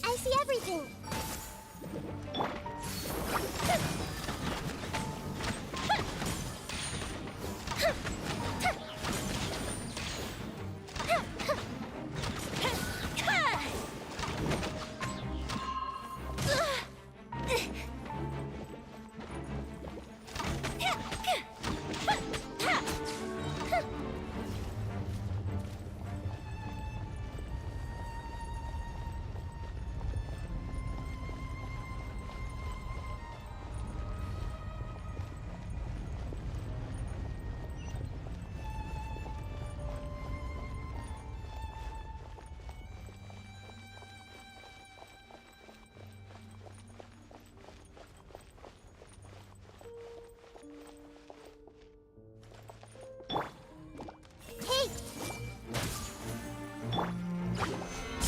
I see everything.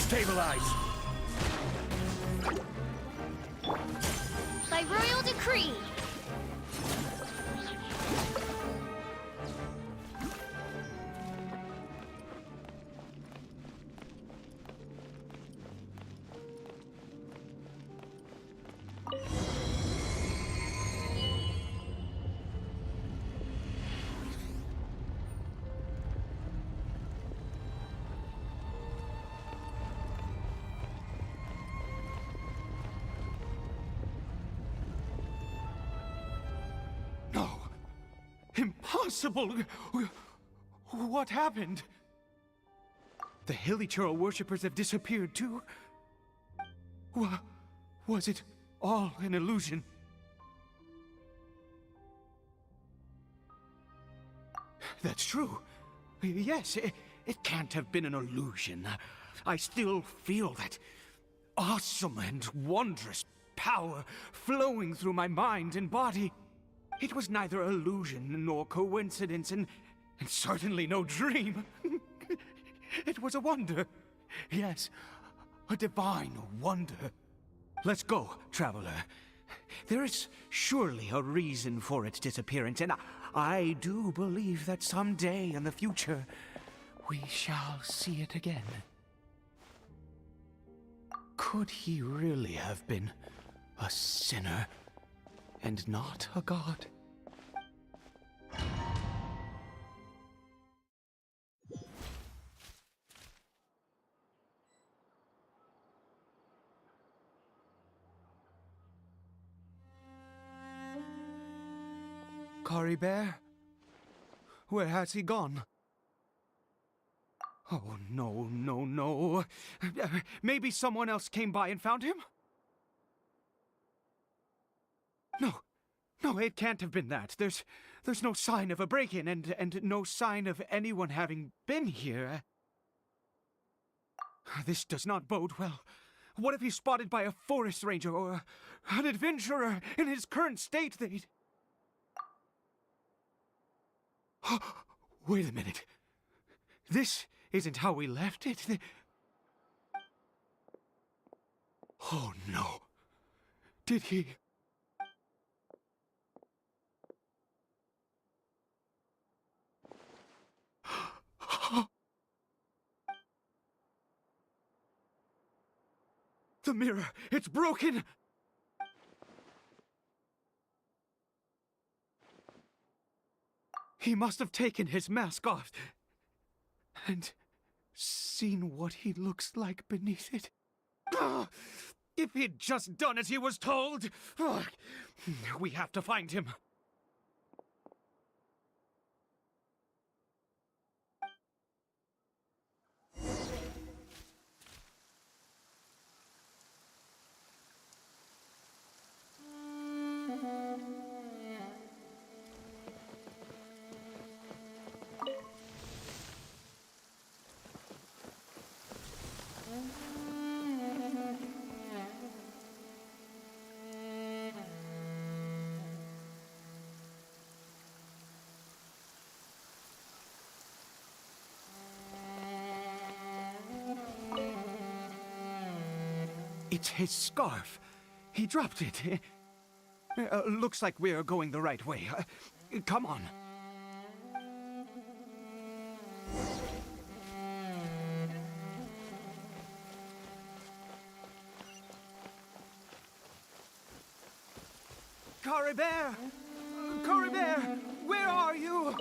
Stabilize! By royal decree. No! Impossible! What happened? The Hilichurl worshippers have disappeared too? Was it all an illusion? That's true. Yes, it can't have been an illusion. I still feel that awesome and wondrous power flowing through my mind and body. It was neither illusion nor coincidence, and certainly no dream. It was a wonder. Yes, a divine wonder. Let's go, traveler. There is surely a reason for its disappearance, and I do believe that someday in the future, we shall see it again. Could he really have been a sinner and not a god? Kari Bear? Where has he gone? Oh, no, no, no. Maybe someone else came by and found him? No, it can't have been that. There's no sign of a break-in and no sign of anyone having been here. This does not bode well. What if he's spotted by a forest ranger or an adventurer in his current state? Wait a minute. This isn't how we left it. Oh no. Did he... The mirror, it's broken! He must have taken his mask off and seen what he looks like beneath it. Ah, if he'd just done as he was told! Ah, we have to find him. It's his scarf. He dropped it. Looks like we're going the right way. Come on. Caribert! Caribert! Where are you?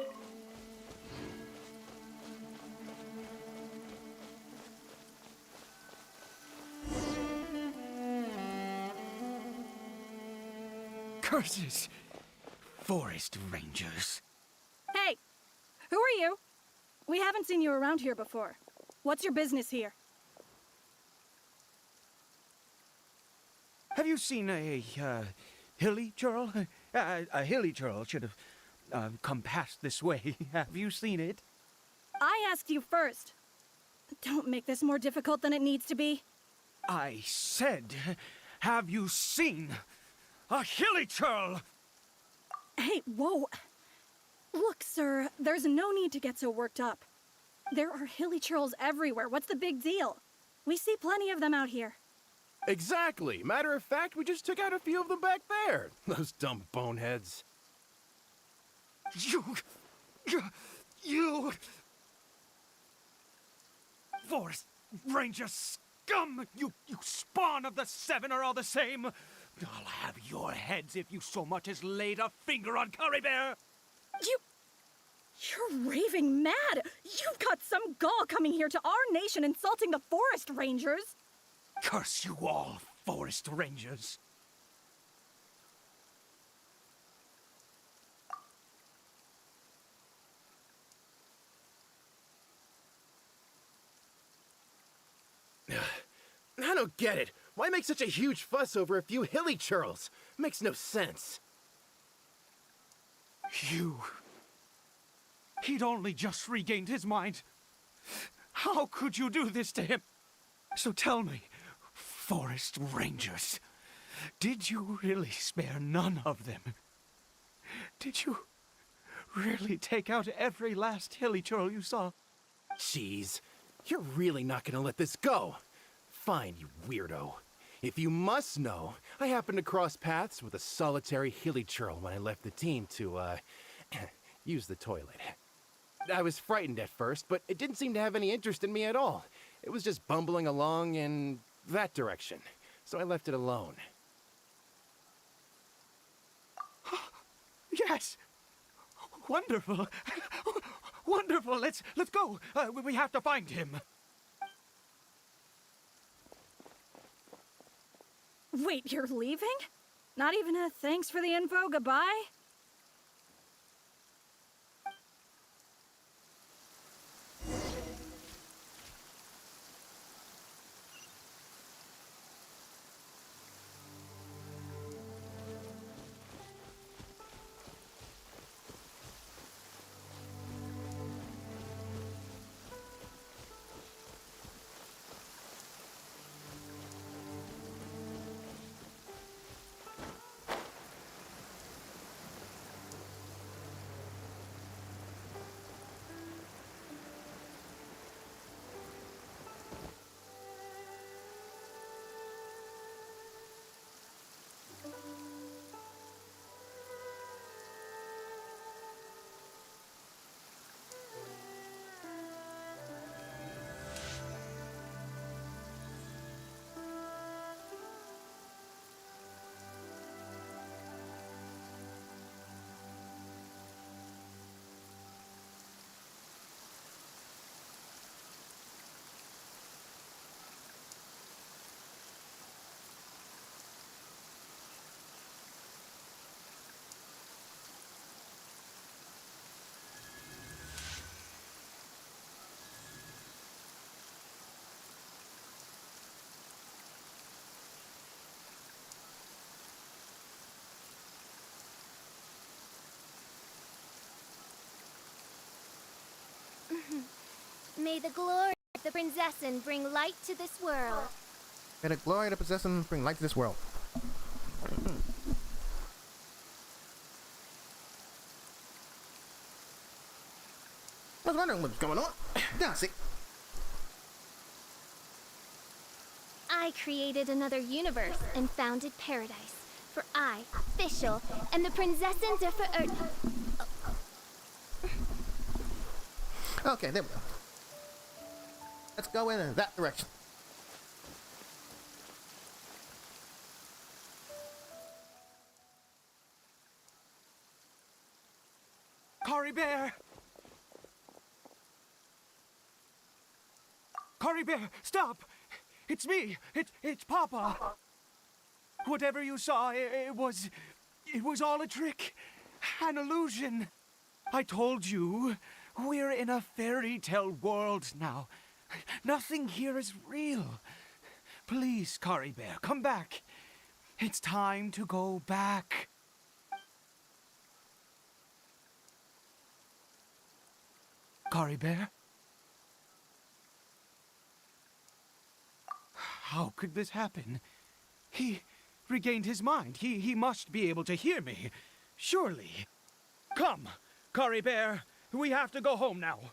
Curses! Forest Rangers. Hey! Who are you? We haven't seen you around here before. What's your business here? Have you seen a hilly churl? A hilly churl should have come past this way. Have you seen it? I asked you first. Don't make this more difficult than it needs to be. I said, have you seen a hilly churl? Hey, whoa. Look, sir, there's no need to get so worked up. There are hilly churls everywhere. What's the big deal? We see plenty of them out here. Exactly. Matter of fact, we just took out a few of them back there. Those dumb boneheads. You... Forest Ranger scum! You spawn of the Seven are all the same! I'll have your heads if you so much as laid a finger on Caribert! You're raving mad! You've got some gall coming here to our nation insulting the Forest Rangers! Curse you all, Forest Rangers! I don't get it. Why make such a huge fuss over a few hilly churls? Makes no sense. He'd only just regained his mind. How could you do this to him? So tell me, Forest Rangers, did you really spare none of them? Did you really take out every last hilly churl you saw? Jeez, you're really not gonna let this go. Fine, you weirdo. If you must know, I happened to cross paths with a solitary hilly churl when I left the team to, use the toilet. I was frightened at first, but it didn't seem to have any interest in me at all. It was just bumbling along in that direction, so I left it alone. Yes! Wonderful! Wonderful! Let's go! We have to find him! Wait, you're leaving? Not even a thanks for the info, goodbye? May the glory of the Prinzessin bring light to this world. May the glory of the possession bring light to this world. I was wondering what's going on. Darcy. I created another universe and founded paradise. For I, Fischl, and the Prinzessins are for Earth. Okay, there we go. Let's go in that direction. Bear! Cory Bear, stop! It's me! It's Papa! Whatever you saw, it was all a trick. An illusion. I told you, we're in a fairy tale world now. Nothing here is real. Please, Cory Bear, come back. It's time to go back. Cory Bear? How could this happen? He regained his mind. He must be able to hear me. Surely. Come, Cory Bear. We have to go home now.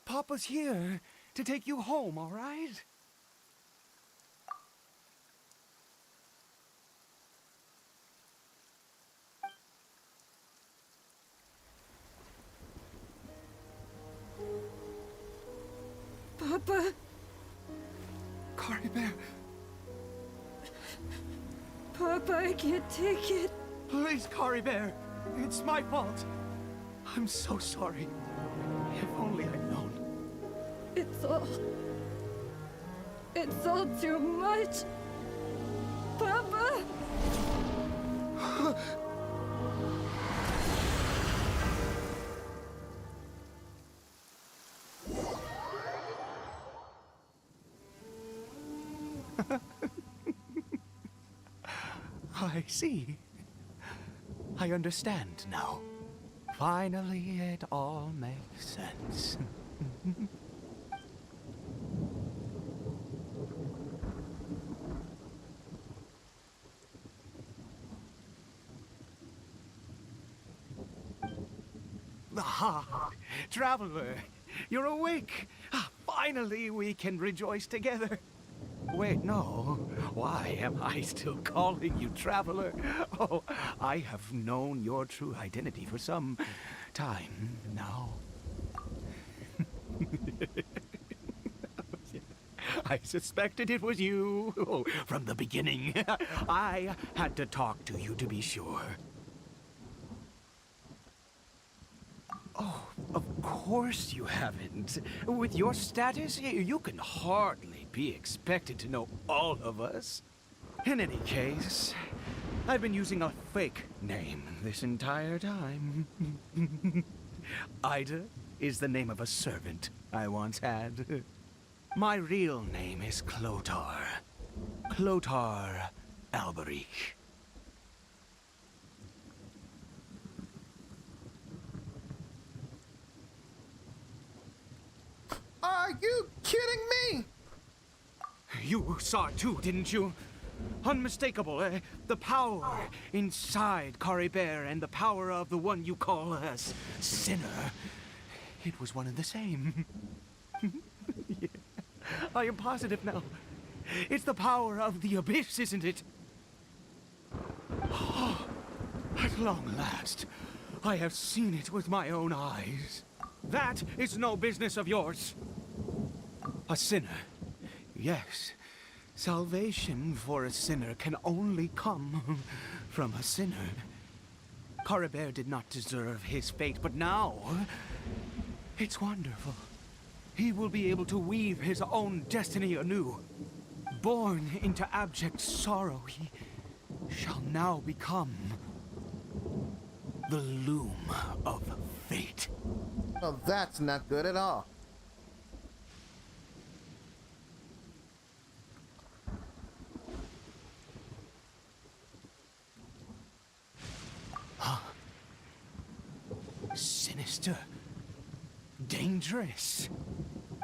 Papa's here to take you home, all right? Papa, Cory Bear, Papa, I can't take it. please, Cory Bear. It's my fault. I'm so sorry. If only I'd known. It's all too much. Papa! I see. I understand now. Finally, it all makes sense. Ah, Traveler, you're awake. Finally, we can rejoice together. Wait, no. Why am I still calling you Traveler? Oh, I have known your true identity for some time now. I suspected it was you. Oh, from the beginning. I had to talk to you to be sure. Oh, of course you haven't. With your status, you can hardly be expected to know all of us. In any case, I've been using a fake name this entire time. Ida is the name of a servant I once had. My real name is Clotar. Clotar Alberich. Are you kidding me? You saw it too, didn't you? Unmistakable, the power inside Cory Bear and the power of the one you call a sinner. It was one and the same. Yeah. I am positive now. It's the power of the abyss, isn't it? Oh, at long last, I have seen it with my own eyes. That is no business of yours. A sinner. Yes. Salvation for a sinner can only come from a sinner. Cory Bear did not deserve his fate, but now it's wonderful. He will be able to weave his own destiny anew. Born into abject sorrow, he shall now become the loom of fate. Well, that's not good at all. Sinister. Dangerous.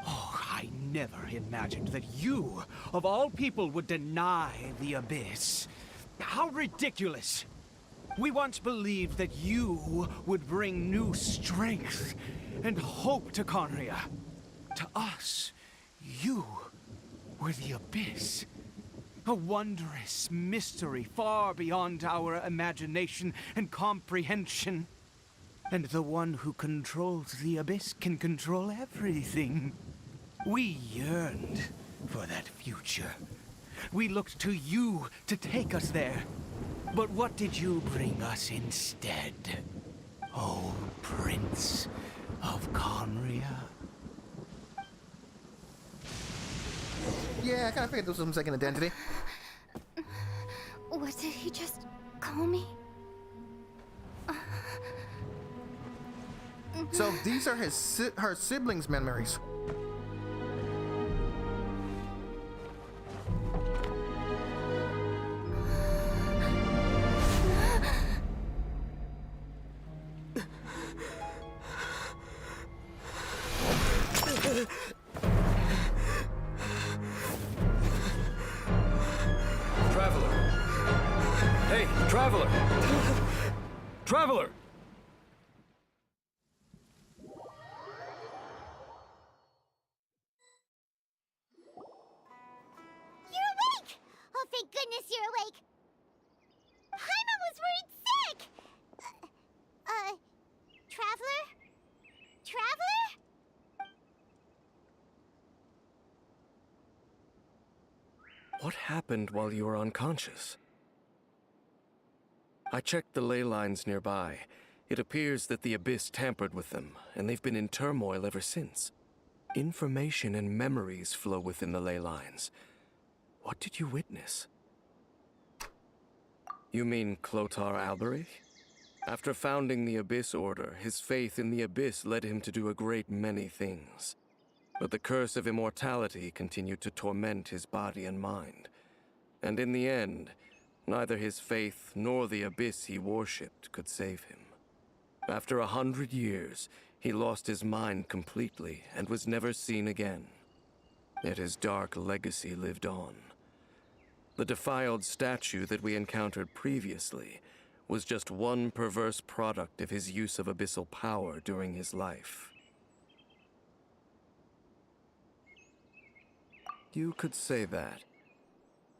Oh, I never imagined that you, of all people, would deny the abyss. How ridiculous. We once believed that you would bring new strength and hope to Conria. To us, you were the abyss. A wondrous mystery far beyond our imagination and comprehension. And the one who controls the abyss can control everything. We yearned for that future. We looked to you to take us there. But what did you bring us instead? Oh, Prince of Conria. Yeah, I kind of figured this was some second identity. What did he just call me? So these are her siblings' memories. Traveler! Hey, Traveler! Traveler! You're awake! Oh, thank goodness you're awake! Paimon was worried sick! Traveler? Traveler? What happened while you were unconscious? I checked the ley lines nearby. It appears that the Abyss tampered with them, and they've been in turmoil ever since. Information and memories flow within the ley lines. What did you witness? You mean Clotar Alberich? After founding the Abyss Order, his faith in the Abyss led him to do a great many things. But the curse of immortality continued to torment his body and mind. And in the end, neither his faith nor the Abyss he worshipped could save him. After 100 years, he lost his mind completely and was never seen again. Yet his dark legacy lived on. The defiled statue that we encountered previously was just one perverse product of his use of abyssal power during his life. You could say that.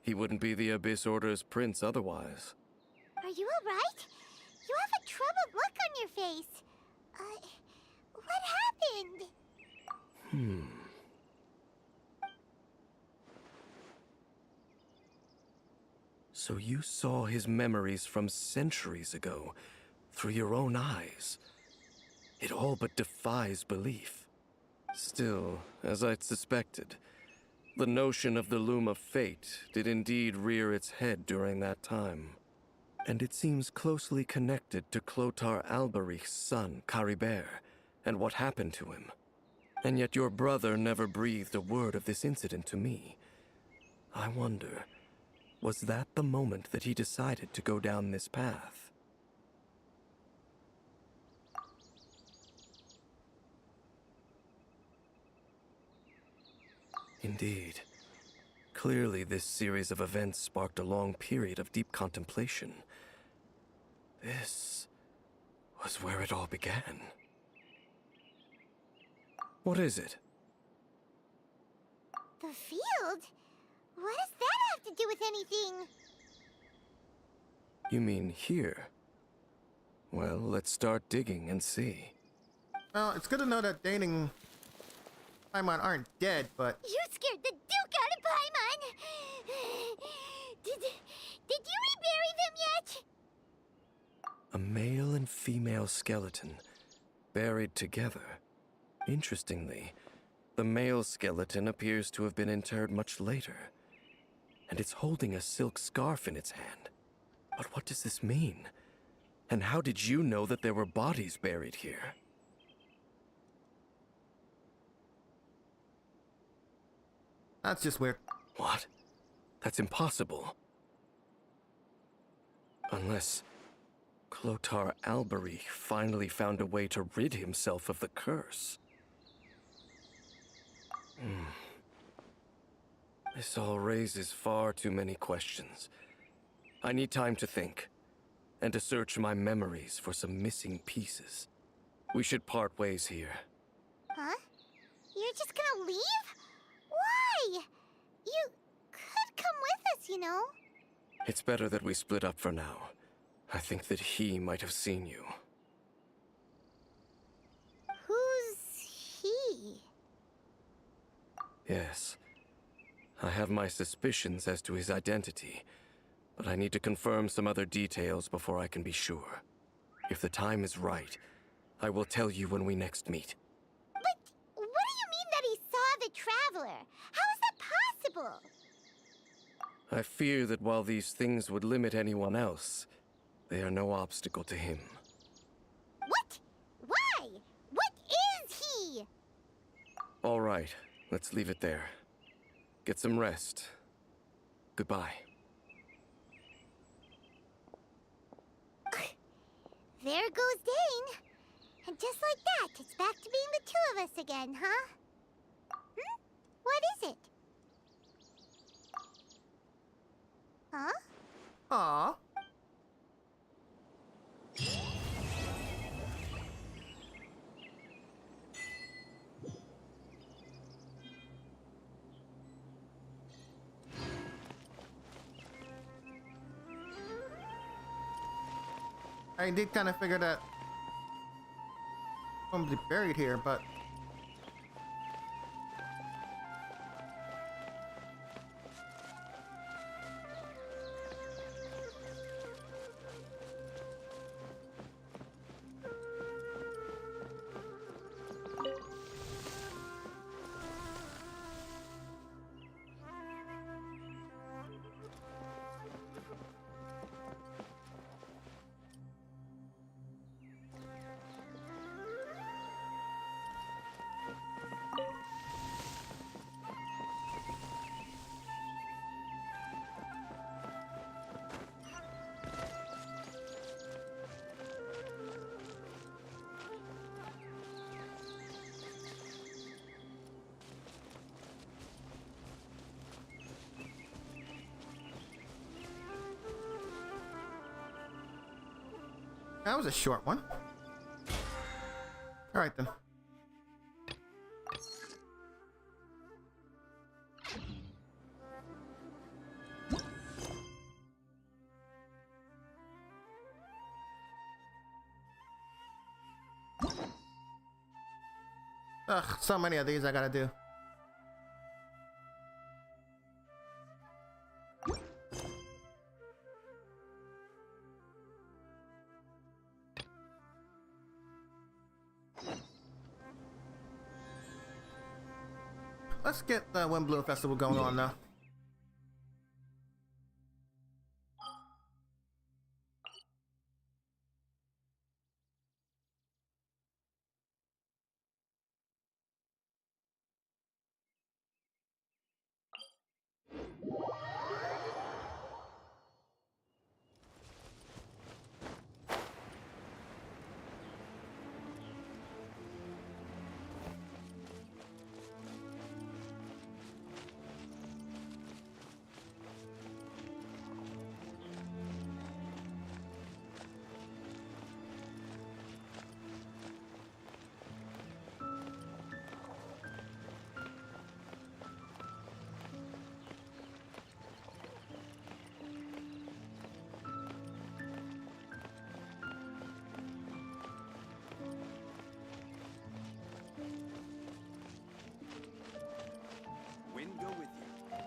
He wouldn't be the Abyss Order's prince otherwise. Are you alright? You have a troubled look on your face. What happened? So you saw his memories from centuries ago, through your own eyes. It all but defies belief. Still, as I'd suspected, the notion of the Loom of Fate did indeed rear its head during that time. And it seems closely connected to Clotar Alberich's son, Caribert, and what happened to him. And yet your brother never breathed a word of this incident to me. I wonder, was that the moment that he decided to go down this path? Indeed. Clearly, this series of events sparked a long period of deep contemplation. This was where it all began. What is it? The field? What does that have to do with anything? You mean here? Well, let's start digging and see. Well, it's good to know that Dane and Paimon aren't dead, but You scared the Duke out of Paimon! Did you rebury them yet? A male and female skeleton, buried together. Interestingly, the male skeleton appears to have been interred much later, and it's holding a silk scarf in its hand. But what does this mean? And how did you know that there were bodies buried here? that's just weird. What? That's impossible. Unless Clotar Alberich finally found a way to rid himself of the curse. This all raises far too many questions. I need time to think, and to search my memories for some missing pieces. We should part ways here. Huh? You're just gonna leave? Why? You could come with us, you know. It's better that we split up for now. I think that he might have seen you. Who's he? Yes. I have my suspicions as to his identity, but I need to confirm some other details before I can be sure. If the time is right, I will tell you when we next meet. But what do you mean that he saw the Traveler? How is that possible? I fear that while these things would limit anyone else, they are no obstacle to him. What? Why? What is he? All right, let's leave it there. Get some rest. Goodbye. There goes Dane. And just like that, it's back to being the two of us again, huh? What is it? Huh? Aw. I did kind of figure that somebody buried here, but that was a short one. All right then. Ugh, so many of these I gotta do. Let's get the Windbloom Festival going on now. Wind go with you.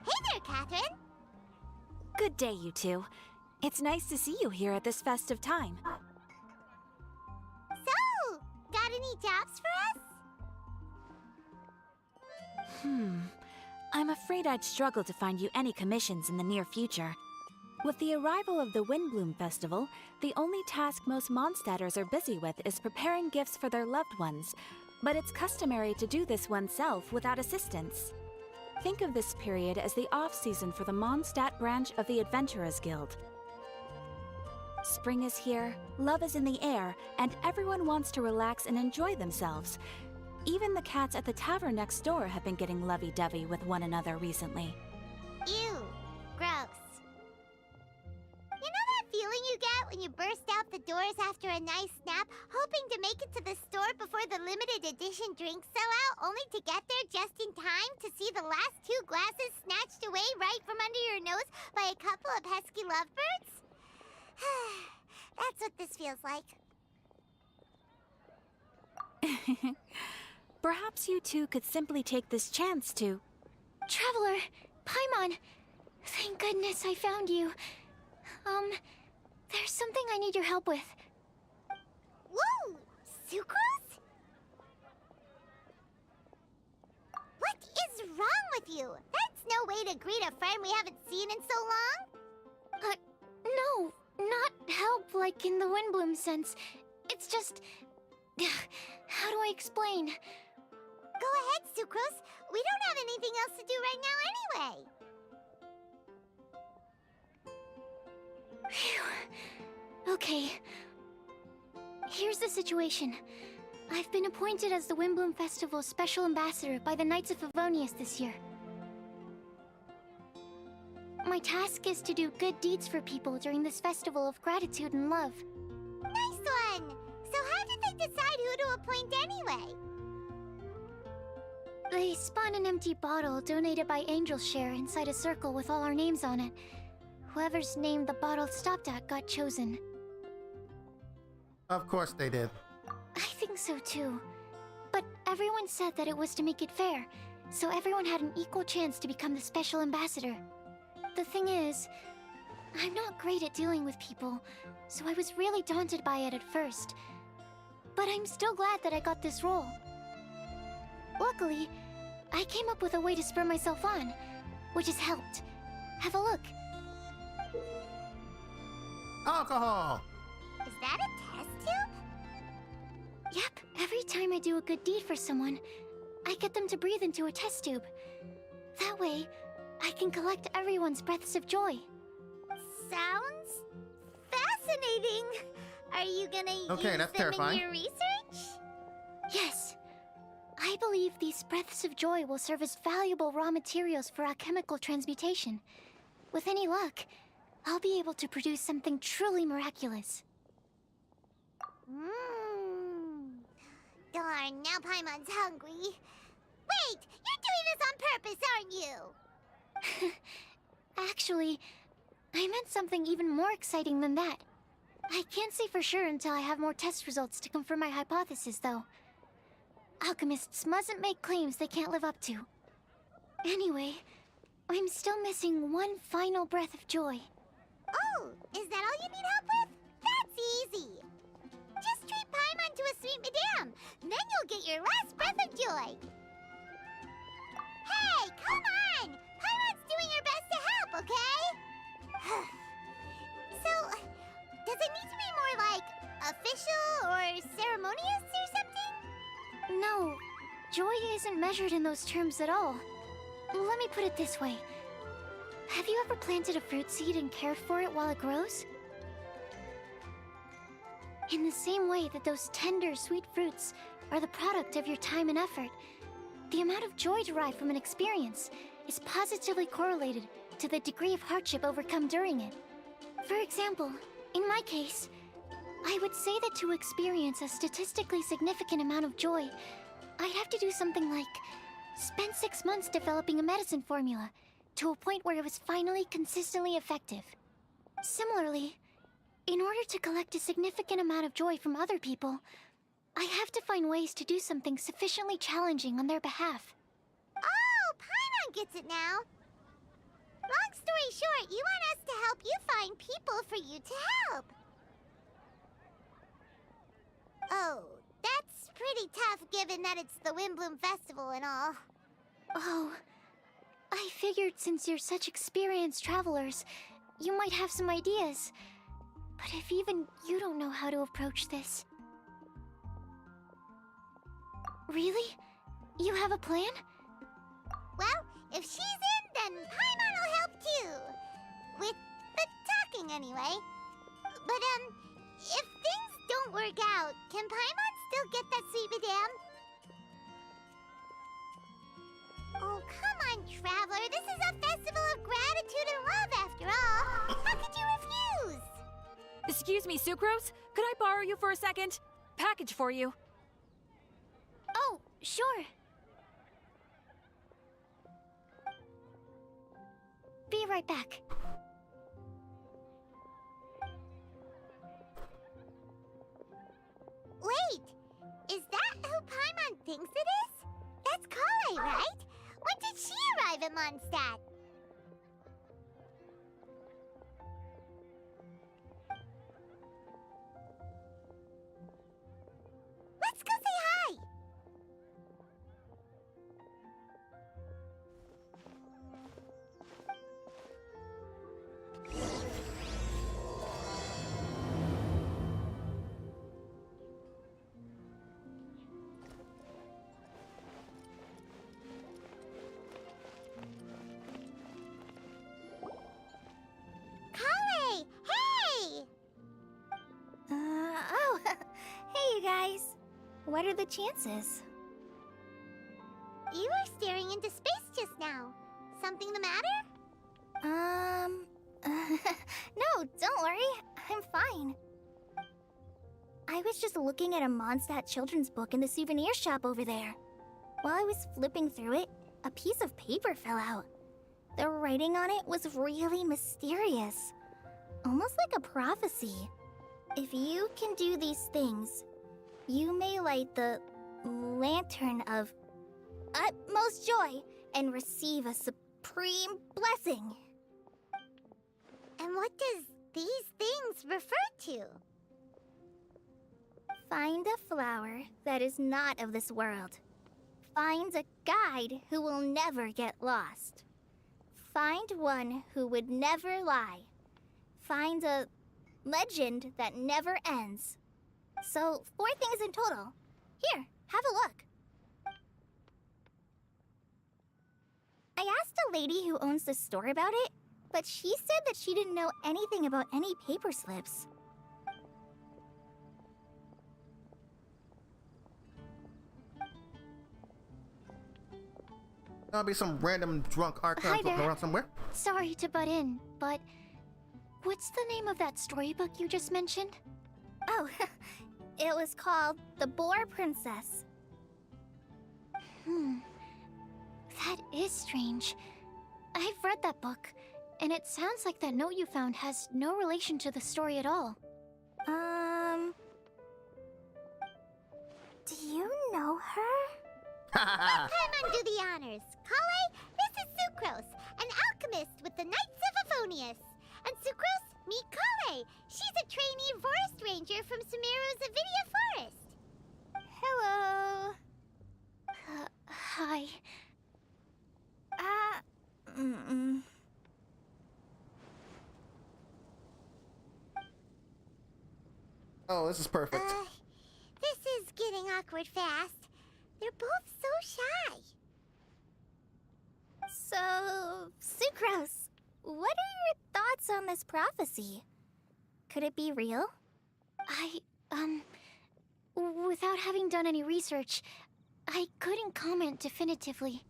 Hey there, Catherine. Good day, you two. It's nice to see you here at this festive time. So, got any jobs for us? I'm afraid I'd struggle to find you any commissions in the near future. With the arrival of the Windbloom Festival, the only task most Mondstadters are busy with is preparing gifts for their loved ones, but it's customary to do this oneself without assistance. Think of this period as the off-season for the Mondstadt branch of the Adventurers Guild. Spring is here, love is in the air, and everyone wants to relax and enjoy themselves. Even the cats at the tavern next door have been getting lovey-dovey with one another recently. Ew. Gross. You know that feeling you get when you burst out the doors after a nice nap, hoping to make it to the store before the limited edition drinks sell out, only to get there just in time to see the last 2 glasses snatched away right from under your nose by a couple of pesky lovebirds? That's what this feels like. Perhaps you two could simply take this chance to... Traveler, Paimon, Thank goodness I found you. There's something I need your help with. Whoa! Sucrose? What is wrong with you? That's no way to greet a friend we haven't seen in so long. No, not help like in the Windbloom sense. It's just... How do I explain? Go ahead, Sucrose. We don't have anything else to do right now anyway. Phew. Okay. Here's the situation. I've been appointed as the Windbloom Festival's special ambassador by the Knights of Favonius this year. My task is to do good deeds for people during this festival of gratitude and love. Nice one! So how did they decide who to appoint anyway? They spun an empty bottle donated by Angel's Share inside a circle with all our names on it. Whoever's name the bottle stopped at got chosen. Of course they did. I think so too. But everyone said that it was to make it fair, so everyone had an equal chance to become the special ambassador. The thing is, I'm not great at dealing with people, so I was really daunted by it at first. But I'm still glad that I got this role. Luckily, I came up with a way to spur myself on, which has helped. Have a look. Alcohol! Is that a test tube? Yep, every time I do a good deed for someone, I get them to breathe into a test tube. That way, I can collect everyone's breaths of joy. Sounds fascinating. Are you gonna use that's them terrifying. in your research? Yes. I believe these breaths of joy will serve as valuable raw materials for alchemical transmutation. With any luck, I'll be able to produce something truly miraculous. Darn, now Paimon's hungry. Wait, you're doing this on purpose, aren't you? Actually, I meant something even more exciting than that. I can't say for sure until I have more test results to confirm my hypothesis, though. Alchemists mustn't make claims they can't live up to. Anyway, I'm still missing one final breath of joy. Oh, is that all you need help with? That's easy. Just treat Paimon to a sweet madame. Then you'll get your last breath of joy. Hey, come on! Paimon's doing her best to help, okay? So, does it need to be more like official or ceremonious or something? No, joy isn't measured in those terms at all. Let me put it this way. Have you ever planted a fruit seed and cared for it while it grows? In the same way that those tender, sweet fruits are the product of your time and effort, the amount of joy derived from an experience is positively correlated to the degree of hardship overcome during it. For example, in my case, I would say that to experience a statistically significant amount of joy, I'd have to do something like spend 6 months developing a medicine formula to a point where it was finally consistently effective. Similarly, in order to collect a significant amount of joy from other people, I have to find ways to do something sufficiently challenging on their behalf. Oh, Paimon gets it now. Long story short, you want us to help you find people for you to help. Oh, that's pretty tough given that it's the Windbloom Festival and all. Oh, I figured since you're such experienced travelers, you might have some ideas. But if even you don't know how to approach this... Really? You have a plan? Well, if she's in, then Paimon will help too. With the talking, anyway. But, if things don't work out, can Paimon still get that sweet madame? Oh, come on, Traveler. This is a festival of gratitude and love, after all. How could you refuse? Excuse me, Sucrose? Could I borrow you for a second? Package for you. Oh, sure. Be right back. Wait, is that who Paimon thinks it is? That's Kale, right? When did she arrive at Mondstadt? What are the chances? You were staring into space just now. Something the matter? No, don't worry. I'm fine. I was just looking at a Mondstadt children's book in the souvenir shop over there. While I was flipping through it, a piece of paper fell out. The writing on it was really mysterious. Almost like a prophecy. If you can do these things, you may light the lantern of utmost joy and receive a supreme blessing. And what does these things refer to? Find a flower that is not of this world. Find a guide who will never get lost. Find one who would never lie. Find a legend that never ends. So, 4 things in total. Here, have a look. I asked a lady who owns the store about it, but she said that she didn't know anything about any paper slips. There'll be some random drunk archon Hi floating there. around somewhere. Sorry to butt in, but what's the name of that storybook you just mentioned? Oh, it was called The Boar Princess. That is strange. I've read that book, and it sounds like that note you found has no relation to the story at all. Do you know her? Come and do the honors. Kale, this is Sucrose, an alchemist with the Knights of Favonius. And Sucrose, meet Kale. She's a trainee forest ranger from Sumeru's Avidia Forest. Hello. Hi. Oh, this is perfect. This is getting awkward fast. They're both so shy. So, Sucrose, what are your thoughts on this prophecy? Could it be real? Without having done any research, I couldn't comment definitively.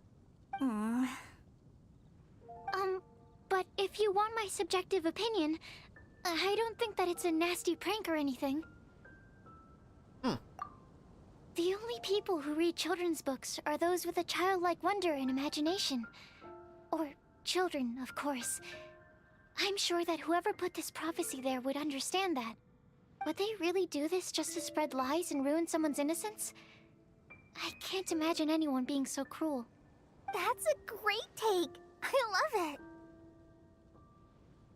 But if you want my subjective opinion, I don't think that it's a nasty prank or anything. The only people who read children's books are those with a childlike wonder and imagination. Or children, of course. I'm sure that whoever put this prophecy there would understand that. Would they really do this just to spread lies and ruin someone's innocence? I can't imagine anyone being so cruel. That's a great take. I love it.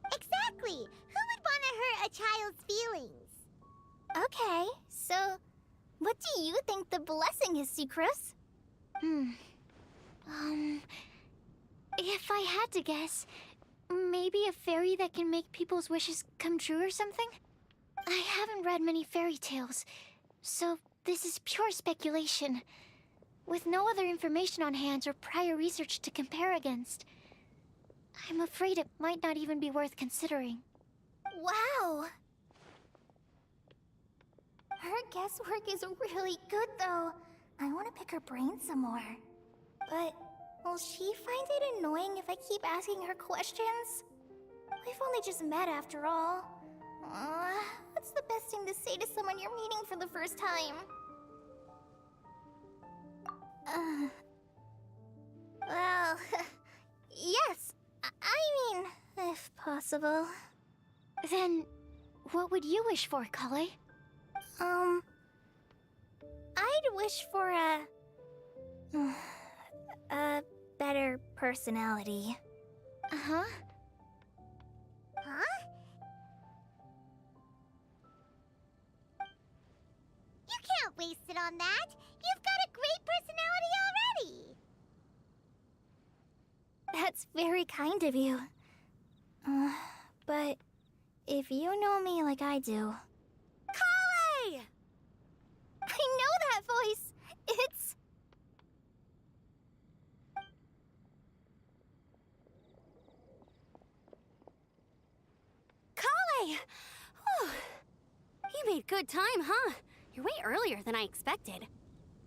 Exactly. Who would want to hurt a child's feelings? Okay, so what do you think the blessing is, Sucrose? If I had to guess, maybe a fairy that can make people's wishes come true or something? I haven't read many fairy tales, so this is pure speculation. With no other information on hand or prior research to compare against, I'm afraid it might not even be worth considering. Wow! Her guesswork is really good, though. I want to pick her brain some more. But will she find it annoying if I keep asking her questions? We've only just met after all. What's the best thing to say to someone you're meeting for the first time? Well, yes. I mean, if possible. Then, what would you wish for, Kale? I'd wish for a better personality. Uh-huh. Huh? You can't waste it on that. You've got a great personality already. That's very kind of you. But if you know me like I do... Kale! I know that voice! It's... Kale! Whew. You made good time, huh? You're way earlier than I expected.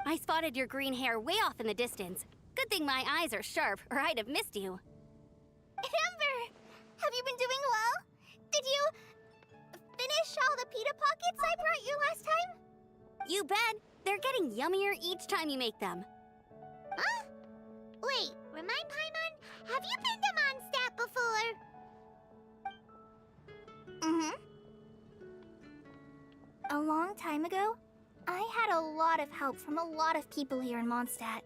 I spotted your green hair way off in the distance. Good thing my eyes are sharp, or I'd have missed you. Amber! Have you been doing well? Did you finish all the pita pockets I brought you last time? You bet. They're getting yummier each time you make them. Huh? Wait, remind Paimon, have you been to Mondstadt before? Mm-hmm. A long time ago, I had a lot of help from a lot of people here in Mondstadt.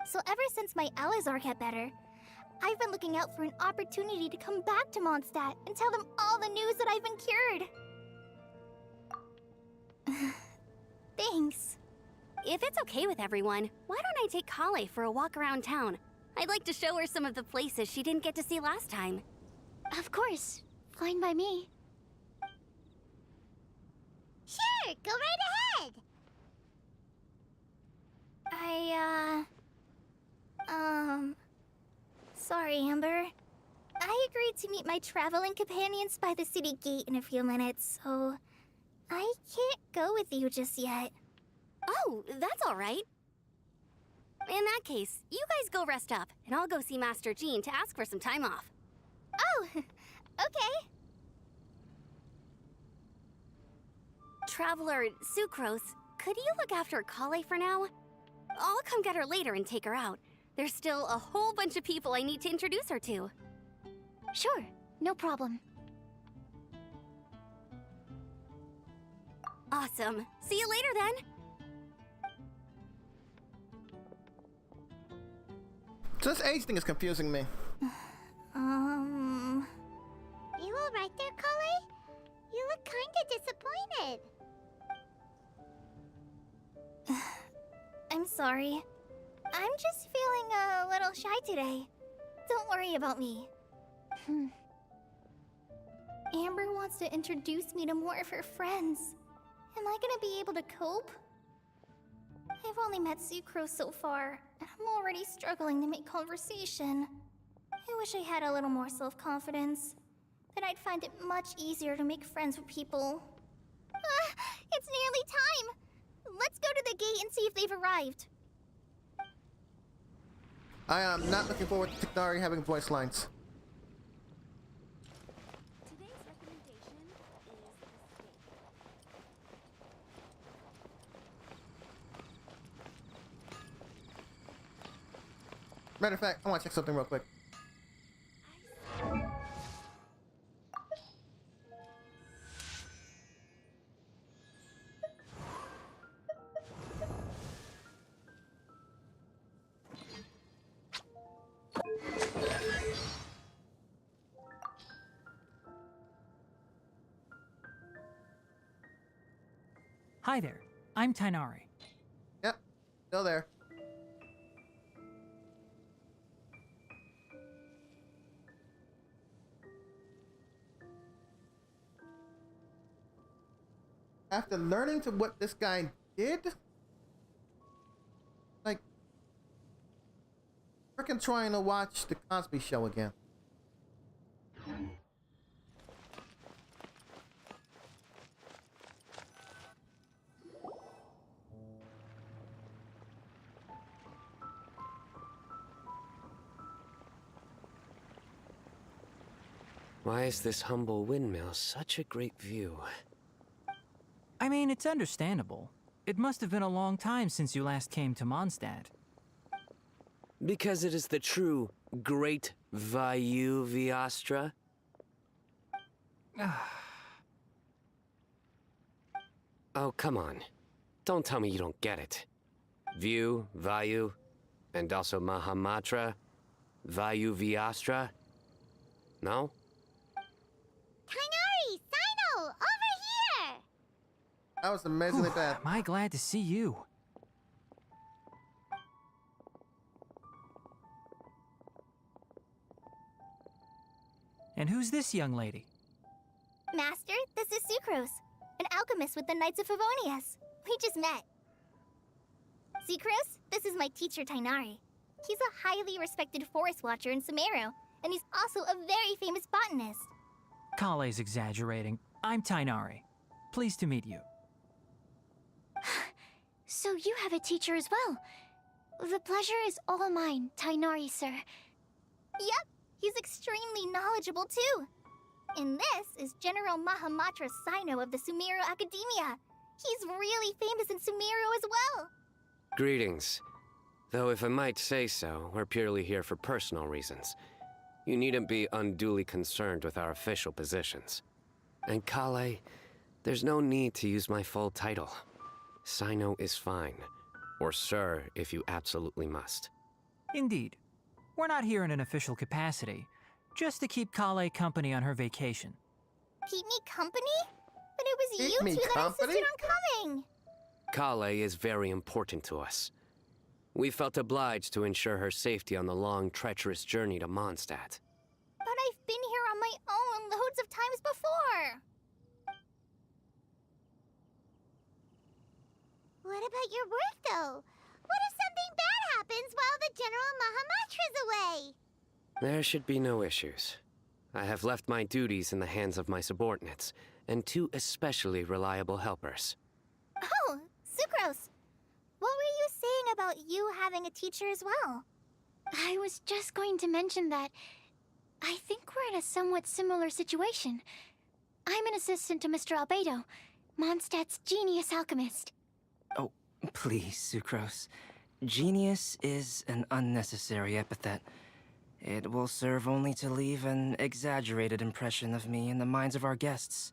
So ever since my Elazar got better, I've been looking out for an opportunity to come back to Mondstadt and tell them all the news that I've been cured. Thanks. If it's okay with everyone, why don't I take Kale for a walk around town? I'd like to show her some of the places she didn't get to see last time. Of course. Fine by me. Sure, go right ahead. Sorry, Amber. I agreed to meet my traveling companions by the city gate in a few minutes, so I can't go with you just yet. Oh, that's all right. In that case, you guys go rest up, and I'll go see Master Jean to ask for some time off. Oh, okay. Traveler Sucrose, could you look after Kale for now? I'll come get her later and take her out. There's still a whole bunch of people I need to introduce her to. Sure, no problem. Awesome. See you later then. So this age thing is confusing me. You all right there, Kale? You look kinda disappointed. I'm sorry. I'm just feeling a little shy today. Don't worry about me. Amber wants to introduce me to more of her friends. Am I gonna be able to cope? I've only met Sucrose so far, and I'm already struggling to make conversation. I wish I had a little more self-confidence. Then I'd find it much easier to make friends with people. It's nearly time! Let's go to the gate and see if they've arrived. I am not looking forward to Tignari having voice lines. Today's recommendation is Matter of fact, I want to check something real quick. Hi there, I'm Tainari. Yep, still there. After learning to what this guy did, like, freaking trying to watch the Cosby Show again. Why is this humble windmill such a great view? I mean, it's understandable. It must have been a long time since you last came to Mondstadt. Because it is the true Great Vayu Viastra? Oh, come on. Don't tell me you don't get it. View, Vayu, and also Mahamatra, Vayu Viastra? No? Kainari! Sino! Over here! That was amazingly bad. Am I glad to see you? And who's this young lady? Master, this is Sucrose, an alchemist with the Knights of Favonius. We just met. Sucrose, this is my teacher Tainari. He's a highly respected forest watcher in Sumeru, and he's also a very famous botanist. Kale's exaggerating. I'm Tainari. Pleased to meet you. So you have a teacher as well. The pleasure is all mine, Tainari, sir. Yep, he's extremely knowledgeable too. And this is General Mahamatra Sino of the Sumiro Academia. He's really famous in Sumiro as well. Greetings. Though if I might say so, we're purely here for personal reasons. You needn't be unduly concerned with our official positions. And Kale, there's no need to use my full title. Sino is fine. Or sir, if you absolutely must. Indeed. We're not here in an official capacity, just to keep Kale company on her vacation. Keep me company? But it was Keep you me two that company? insisted on coming. Kale is very important to us. We felt obliged to ensure her safety on the long, treacherous journey to Mondstadt. But I've been here on my own loads of times before. What about your work, though? What if something bad happens while the General Mahamatra's away? There should be no issues. I have left my duties in the hands of my subordinates, and 2 especially reliable helpers. Oh, Sucrose. What were you saying about you having a teacher as well? I was just going to mention that I think we're in a somewhat similar situation. I'm an assistant to Mr. Albedo, Mondstadt's genius alchemist. Oh, please, Sucrose. Genius is an unnecessary epithet. It will serve only to leave an exaggerated impression of me in the minds of our guests.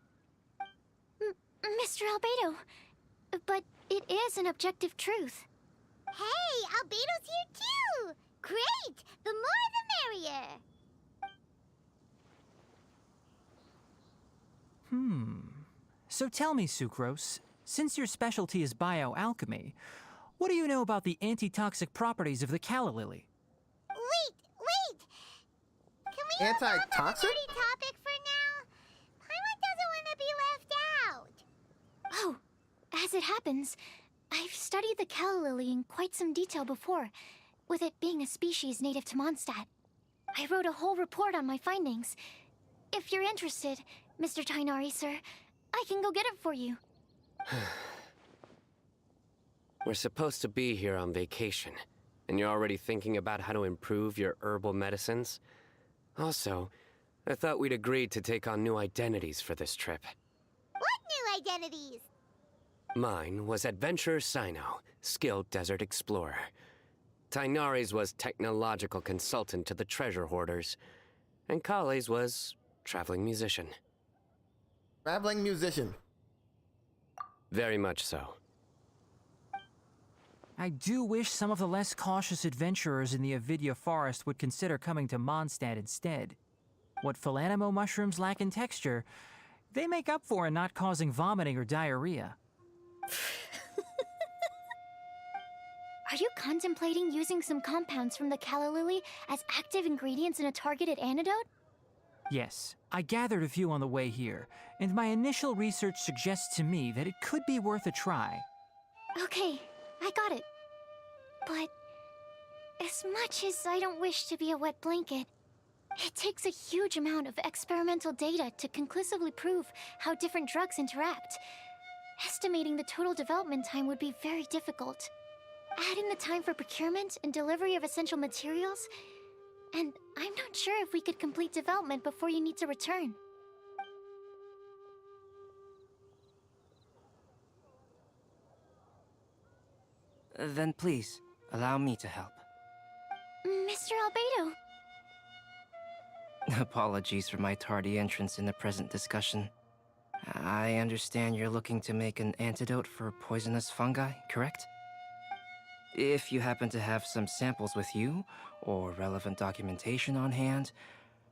Mr. Albedo, but it is an objective truth. Hey, Albedo's here too! Great! The more the merrier! So tell me, Sucrose, since your specialty is bioalchemy, what do you know about the antitoxic properties of the calla lily? Wait! Can we move on to the Anti-toxic? dirty topic for now? Paimon doesn't want to be left out. Oh, as it happens, I've studied the calla lily in quite some detail before, with it being a species native to Mondstadt. I wrote a whole report on my findings. If you're interested, Mr. Tainari, sir, I can go get it for you. We're supposed to be here on vacation, and you're already thinking about how to improve your herbal medicines? Also, I thought we'd agreed to take on new identities for this trip. What new identities? Mine was Adventurer Sino, skilled desert explorer. Tainari's was technological consultant to the treasure hoarders, and Kale's was traveling musician. Traveling musician. Very much so. I do wish some of the less cautious adventurers in the Avidya forest would consider coming to Mondstadt instead. What Philanimo mushrooms lack in texture, they make up for in not causing vomiting or diarrhea. Are you contemplating using some compounds from the calla lily as active ingredients in a targeted antidote? Yes, I gathered a few on the way here, and my initial research suggests to me that it could be worth a try. Okay, I got it. But as much as I don't wish to be a wet blanket, it takes a huge amount of experimental data to conclusively prove how different drugs interact. Estimating the total development time would be very difficult. Add in the time for procurement and delivery of essential materials, and I'm not sure if we could complete development before you need to return. Then please, allow me to help. Mr. Albedo. Apologies for my tardy entrance in the present discussion. I understand you're looking to make an antidote for poisonous fungi, correct? If you happen to have some samples with you, or relevant documentation on hand,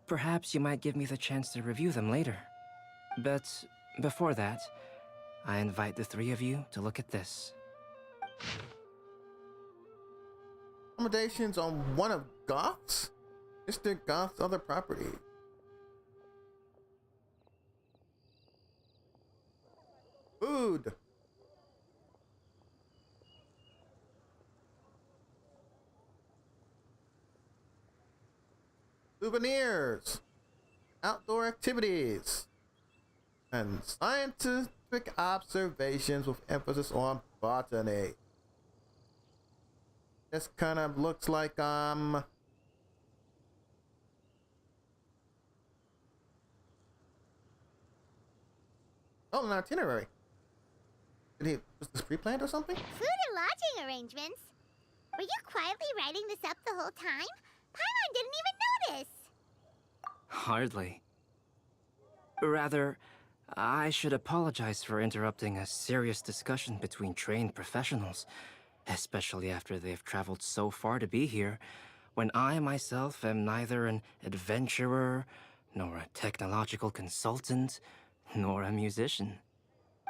perhaps you might give me the chance to review them later. But before that, I invite the 3 of you to look at this. Accommodations on one of Goth's? Mr. Goth's other property. Food. Souvenirs. Outdoor activities. And scientific observations with emphasis on botany. This kind of looks like, oh, an itinerary. Was this pre-planned or something? Food and lodging arrangements? Were you quietly writing this up the whole time? Paimon didn't even notice! Hardly. Rather, I should apologize for interrupting a serious discussion between trained professionals, especially after they've traveled so far to be here, when I myself am neither an adventurer, nor a technological consultant, nor a musician.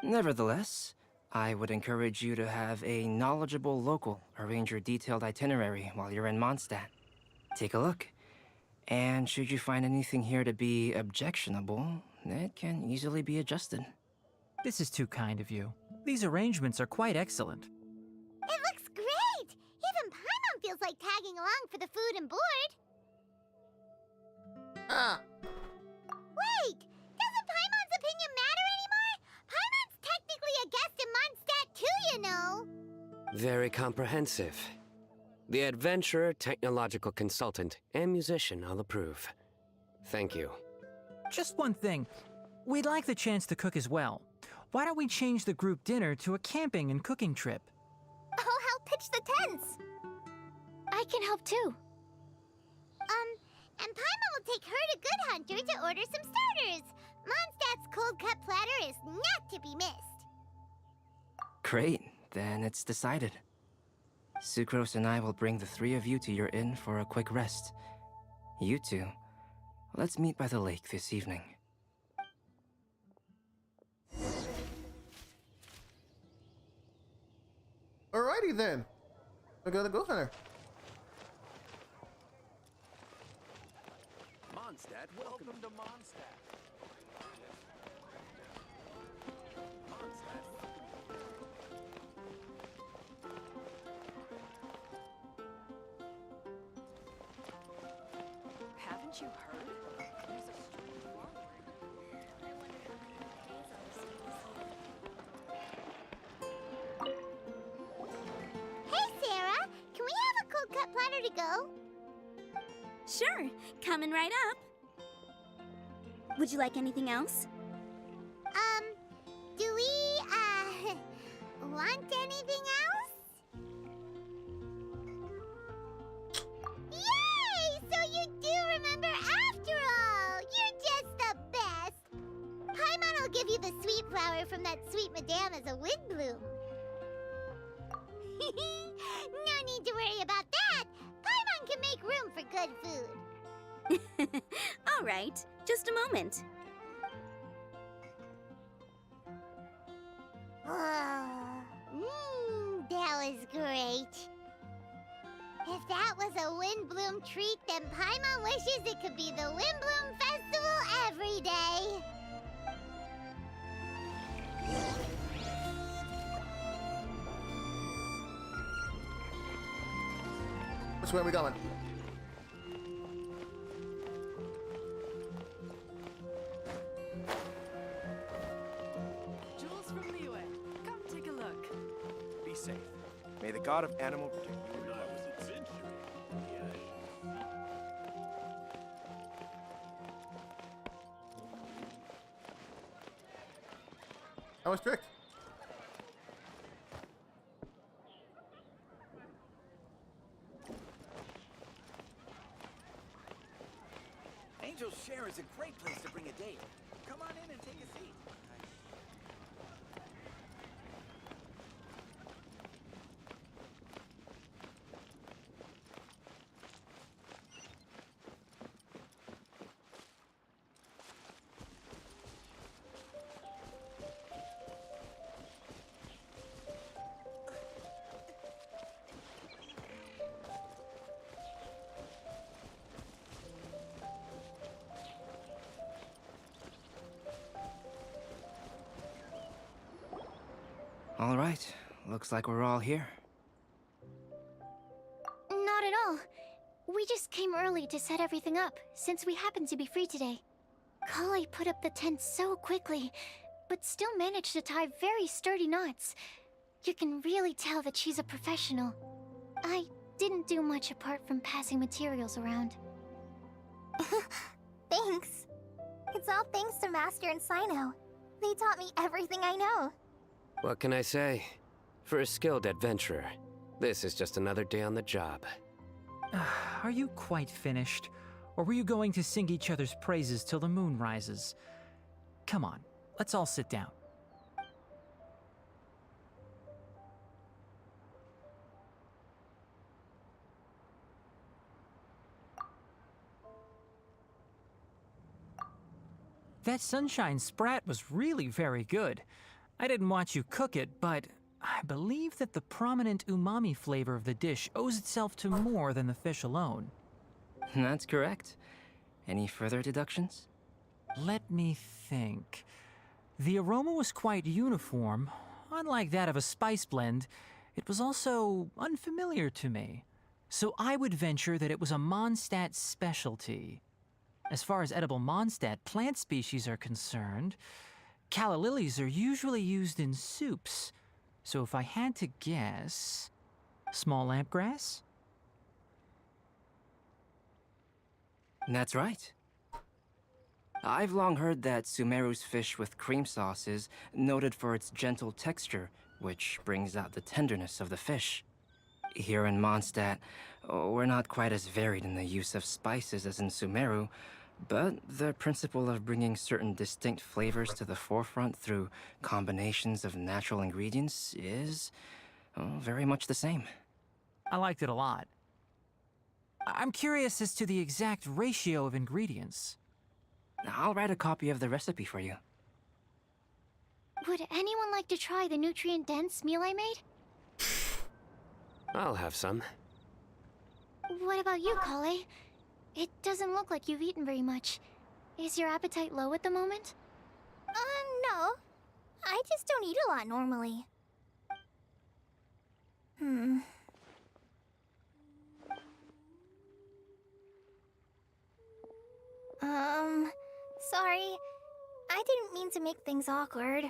Nevertheless, I would encourage you to have a knowledgeable local arrange your detailed itinerary while you're in Mondstadt. Take a look, and should you find anything here to be objectionable, it can easily be adjusted. This is too kind of you. These arrangements are quite excellent. It looks great! Even Paimon feels like tagging along for the food and board. Ah! Wait! Doesn't Paimon's opinion matter anymore? Paimon's technically a guest in Mondstadt too, you know! Very comprehensive. The adventurer, technological consultant, and musician all approve. Thank you. Just one thing. We'd like the chance to cook as well. Why don't we change the group dinner to a camping and cooking trip? I'll help pitch the tents! I can help too. And Paimon will take her to Good Hunter to order some starters. Mondstadt's cold cut platter is not to be missed. Great, then it's decided. Sucrose and I will bring the three of you to your inn for a quick rest. You two, let's meet by the lake this evening. Alrighty then. We'll go to the Ghost Hunter. Mondstadt, welcome to Mondstadt. Haven't you heard? There's a street forward. I wonder how many days I'll see this year. Hey, Sarah! Can we have a cold cut platter to go? Sure, coming right up. Would you like anything else? Do we, want anything else? Yay! So you do remember after all! You're just the best! Paimon will give you the sweet flower from that sweet madame as a wind bloom. No need to worry about that! Paimon can make room for good food. All right, just a moment. That was great. If that was a Windbloom treat, then Paimon wishes it could be the Windbloom Festival every day. Which way are we going? Jules from Liyue. Come take a look. Be safe. May the god of animal protect you. I was tricked. Angel's Share is a great place to bring a date. Come on in and take a seat. All right, looks like we're all here. Not at all. We just came early to set everything up, since we happen to be free today. Kale put up the tent so quickly, but still managed to tie very sturdy knots. You can really tell that she's a professional. I didn't do much apart from passing materials around. Thanks. It's all thanks to Master and Sino. They taught me everything I know. What can I say? For a skilled adventurer, this is just another day on the job. Are you quite finished? Or were you going to sing each other's praises till the moon rises? Come on, let's all sit down. That sunshine sprat was really very good. I didn't watch you cook it, but I believe that the prominent umami flavor of the dish owes itself to more than the fish alone. That's correct. Any further deductions? Let me think. The aroma was quite uniform. Unlike that of a spice blend, it was also unfamiliar to me. So I would venture that it was a Mondstadt specialty. As far as edible Mondstadt plant species are concerned, calla lilies are usually used in soups. So if I had to guess, small lampgrass? That's right. I've long heard that Sumeru's fish with cream sauce is noted for its gentle texture, which brings out the tenderness of the fish. Here in Mondstadt, we're not quite as varied in the use of spices as in Sumeru, but the principle of bringing certain distinct flavors to the forefront through combinations of natural ingredients is very much the same. I liked it a lot. I'm curious as to the exact ratio of ingredients. I'll write a copy of the recipe for you. Would anyone like to try the nutrient-dense meal I made? I'll have some. What about you, Kale? It doesn't look like you've eaten very much. Is your appetite low at the moment? No. I just don't eat a lot normally. Sorry. I didn't mean to make things awkward.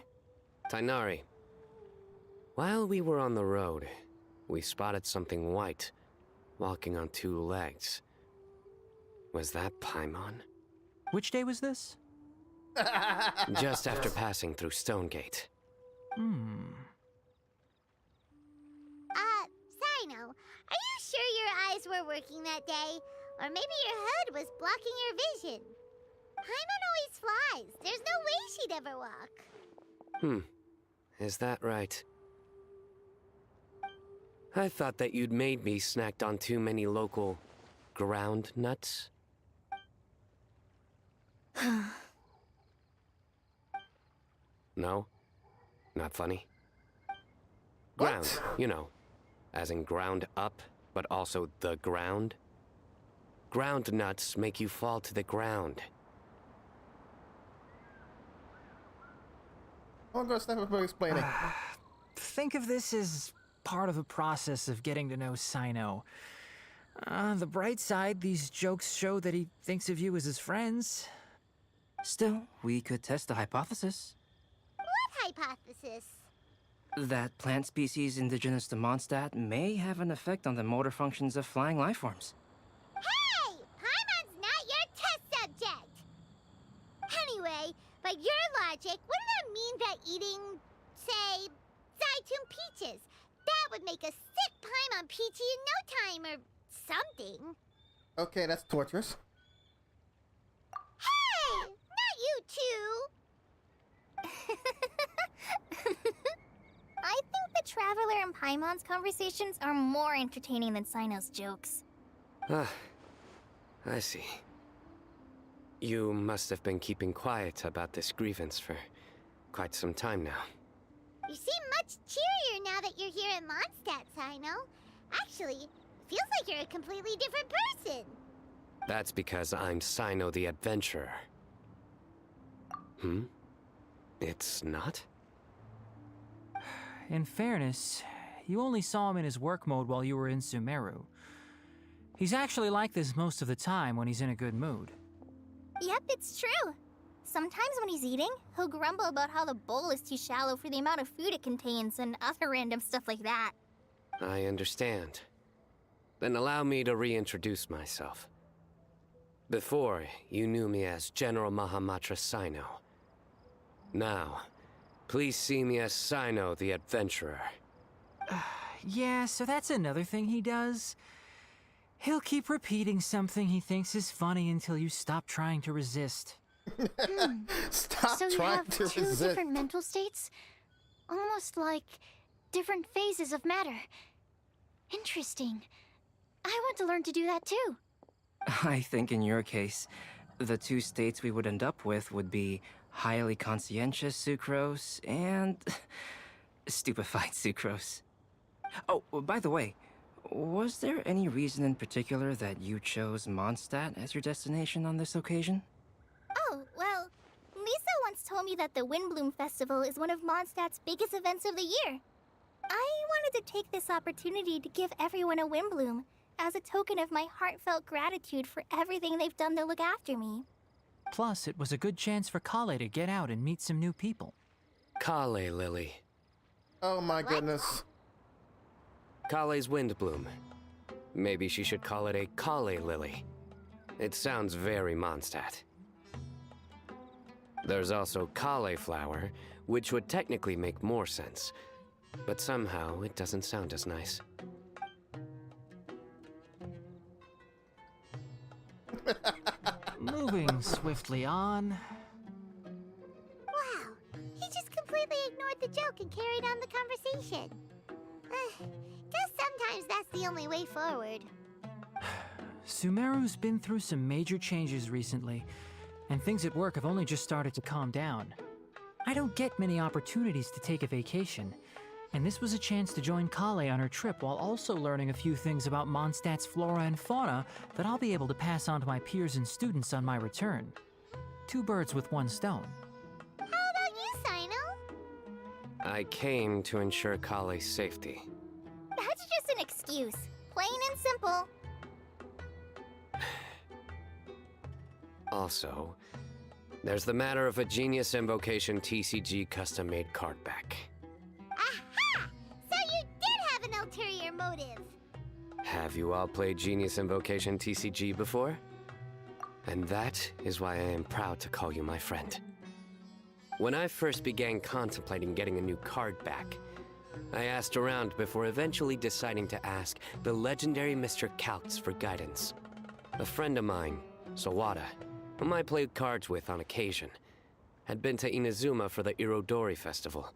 Tainari. While we were on the road, we spotted something white, walking on two legs. Was that Paimon? Which day was this? Just after passing through Stonegate. Sino, are you sure your eyes were working that day? Or maybe your hood was blocking your vision? Paimon always flies. There's no way she'd ever walk. Is that right? I thought that you'd made me snacked on too many local ground nuts. No? Not funny? Ground, you know. As in ground up, but also the ground. Ground nuts make you fall to the ground. I'll go step up and explaining. Think of this as part of the process of getting to know Sino. The bright side, these jokes show that he thinks of you as his friends. Still, we could test the hypothesis. What hypothesis? That plant species indigenous to Mondstadt may have an effect on the motor functions of flying lifeforms. Hey! Paimon's not your test subject! Anyway, by your logic, wouldn't that mean that eating, say, Zaitun peaches, that would make a sick Paimon peachy in no time or something? Okay, that's torturous. Hey! Not you two! I think the Traveler and Paimon's conversations are more entertaining than Sino's jokes. I see. You must have been keeping quiet about this grievance for quite some time now. You seem much cheerier now that you're here in Mondstadt, Sino. Actually, feels like you're a completely different person. That's because I'm Sino the Adventurer. It's not? In fairness, you only saw him in his work mode while you were in Sumeru. He's actually like this most of the time when he's in a good mood. Yep, it's true. Sometimes when he's eating, he'll grumble about how the bowl is too shallow for the amount of food it contains and other random stuff like that. I understand. Then allow me to reintroduce myself. Before, you knew me as General Mahamatra Sino. Now, please see me as Sino the Adventurer. Yeah, so that's another thing he does. He'll keep repeating something he thinks is funny until you stop trying to resist. Stop So you trying have to two resist. different mental states? Almost like different phases of matter. Interesting. I want to learn to do that too. I think in your case, the two states we would end up with would be highly conscientious sucrose and stupefied sucrose. Oh, by the way, was there any reason in particular that you chose Mondstadt as your destination on this occasion? Oh, well, Lisa once told me that the Windbloom Festival is one of Mondstadt's biggest events of the year. I wanted to take this opportunity to give everyone a Windbloom as a token of my heartfelt gratitude for everything they've done to look after me. Plus, it was a good chance for Kale to get out and meet some new people. Kale Lily. Oh my goodness. Kale's Windbloom. Maybe she should call it a Kale Lily. It sounds very Mondstadt. There's also cauliflower, which would technically make more sense, but somehow it doesn't sound as nice. Moving swiftly on. Wow, he just completely ignored the joke and carried on the conversation. Guess sometimes that's the only way forward. Sumeru's been through some major changes recently, and things at work have only just started to calm down. I don't get many opportunities to take a vacation, and this was a chance to join Kale on her trip while also learning a few things about Mondstadt's flora and fauna that I'll be able to pass on to my peers and students on my return. Two birds with one stone. How about you, Sino? I came to ensure Kale's safety. That's just an excuse. Plain and simple. Also, there's the matter of a Genius Invocation TCG custom-made card back. Aha! So you did have an ulterior motive. Have you all played Genius Invocation TCG before? And that is why I am proud to call you my friend. When I first began contemplating getting a new card back, I asked around before eventually deciding to ask the legendary Mr. KNICKS for guidance. A friend of mine, Sawada, whom I played cards with on occasion, had been to Inazuma for the Irodori festival.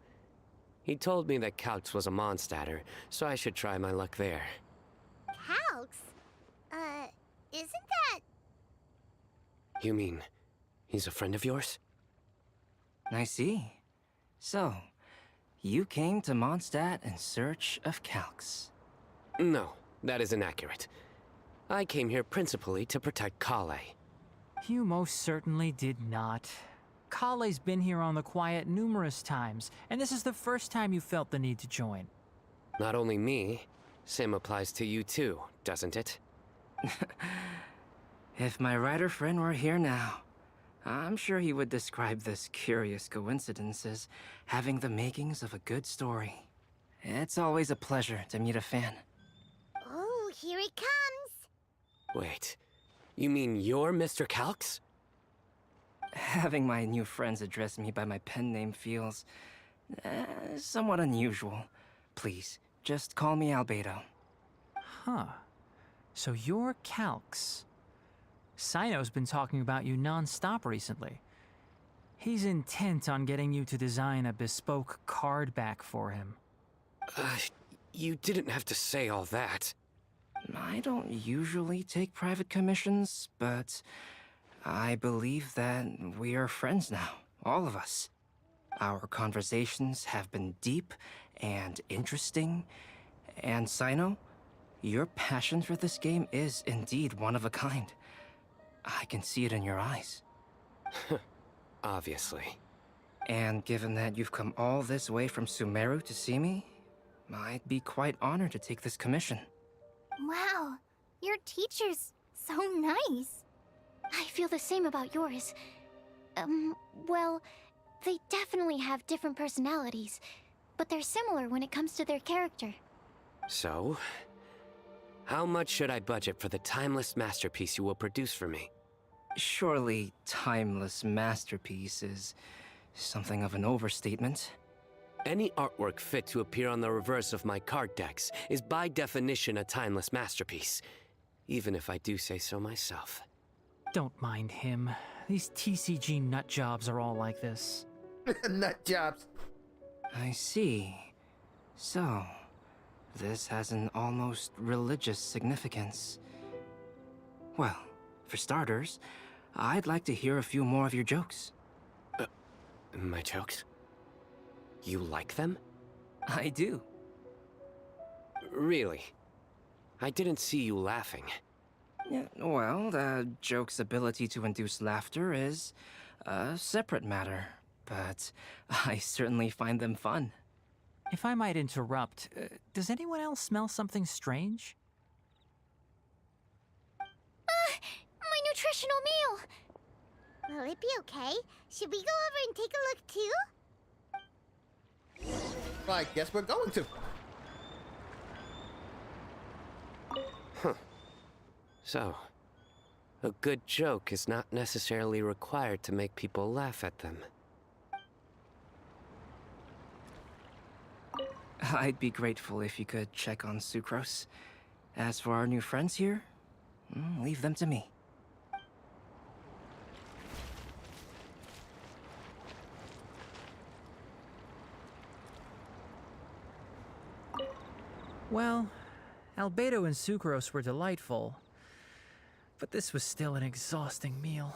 He told me that KNICKS was a Mondstadter, so I should try my luck there. KNICKS? Isn't that... You mean, he's a friend of yours? I see. So, you came to Mondstadt in search of KNICKS. No, that is inaccurate. I came here principally to protect Kale. You most certainly did not. Kale's been here on the quiet numerous times, and this is the first time you felt the need to join. Not only me, same applies to you too, doesn't it? If my writer friend were here now, I'm sure he would describe this curious coincidence as having the makings of a good story. It's always a pleasure to meet a fan. Oh, here he comes. Wait, you mean you're Mr. KNICKS? Having my new friends address me by my pen name feels somewhat unusual. Please, just call me Albedo. Huh. So you're KNICKS. Sino's been talking about you non-stop recently. He's intent on getting you to design a bespoke card back for him. You didn't have to say all that. I don't usually take private commissions, but I believe that we are friends now, all of us. Our conversations have been deep and interesting, and Sino, your passion for this game is indeed one of a kind. I can see it in your eyes. Obviously. And given that you've come all this way from Sumeru to see me, I'd be quite honored to take this commission. Wow, your teacher's so nice. I feel the same about yours. Well, they definitely have different personalities, but they're similar when it comes to their character. So, How much should I budget for the timeless masterpiece you will produce for me? Surely, timeless masterpiece is something of an overstatement. Any artwork fit to appear on the reverse of my card decks is by definition a timeless masterpiece, even if I do say so myself. Don't mind him. These TCG nut jobs are all like this. Nut jobs. I see. So, this has an almost religious significance. Well, for starters, I'd like to hear a few more of your jokes. My jokes? You like them? I do. Really? I didn't see you laughing. Yeah, well, the joke's ability to induce laughter is a separate matter, but I certainly find them fun. If I might interrupt, does anyone else smell something strange? My nutritional meal! Will it be okay? Should we go over and take a look too? Well, I guess we're going to. So, a good joke is not necessarily required to make people laugh at them. I'd be grateful if you could check on Sucrose. As for our new friends here, leave them to me. Well, Albedo and Sucrose were delightful, but this was still an exhausting meal.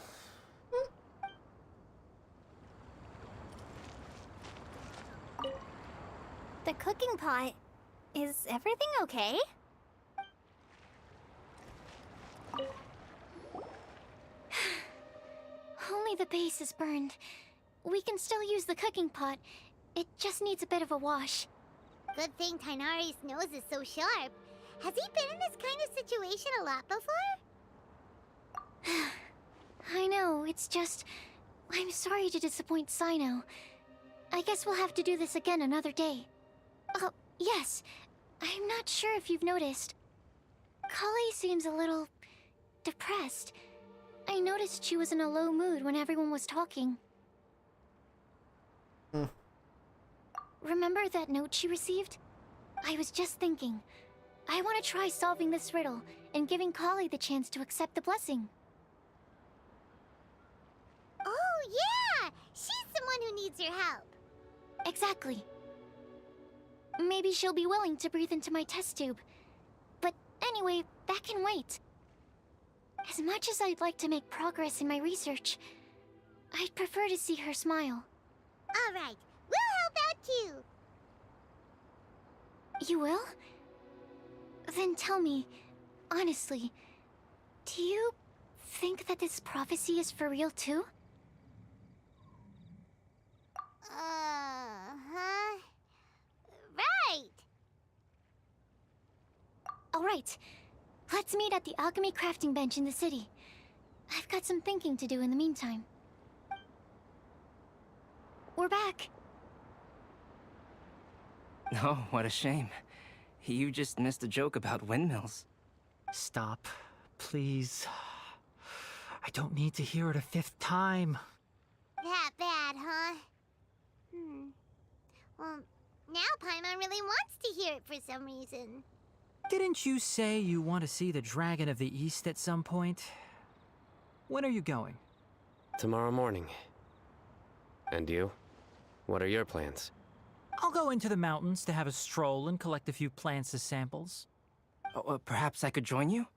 The cooking pot. Is everything okay? Only the base is burned. We can still use the cooking pot. It just needs a bit of a wash. Good thing Tainari's nose is so sharp. Has he been in this kind of situation a lot before? I know, it's just... I'm sorry to disappoint Sino. I guess we'll have to do this again another day. Oh, yes. I'm not sure if you've noticed. Kale seems a little... depressed. I noticed she was in a low mood when everyone was talking. Remember that note she received? I was just thinking. I want to try solving this riddle and giving Kale the chance to accept the blessing. Oh, yeah! She's the one who needs your help. Exactly. Maybe she'll be willing to breathe into my test tube. But anyway, that can wait. As much as I'd like to make progress in my research, I'd prefer to see her smile. All right, we'll help out too. You will? Then tell me, honestly, do you think that this prophecy is for real too? Right. All right. Let's meet at the alchemy crafting bench in the city. I've got some thinking to do in the meantime. We're back. Oh, what a shame. You just missed a joke about windmills. Stop, please. I don't need to hear it a fifth time. That bad, huh? Well, now Paimon really wants to hear it for some reason. Didn't you say you want to see the Dragon of the East at some point? When are you going? Tomorrow morning. And you? What are your plans? I'll go into the mountains to have a stroll and collect a few plants as samples. Oh, perhaps I could join you?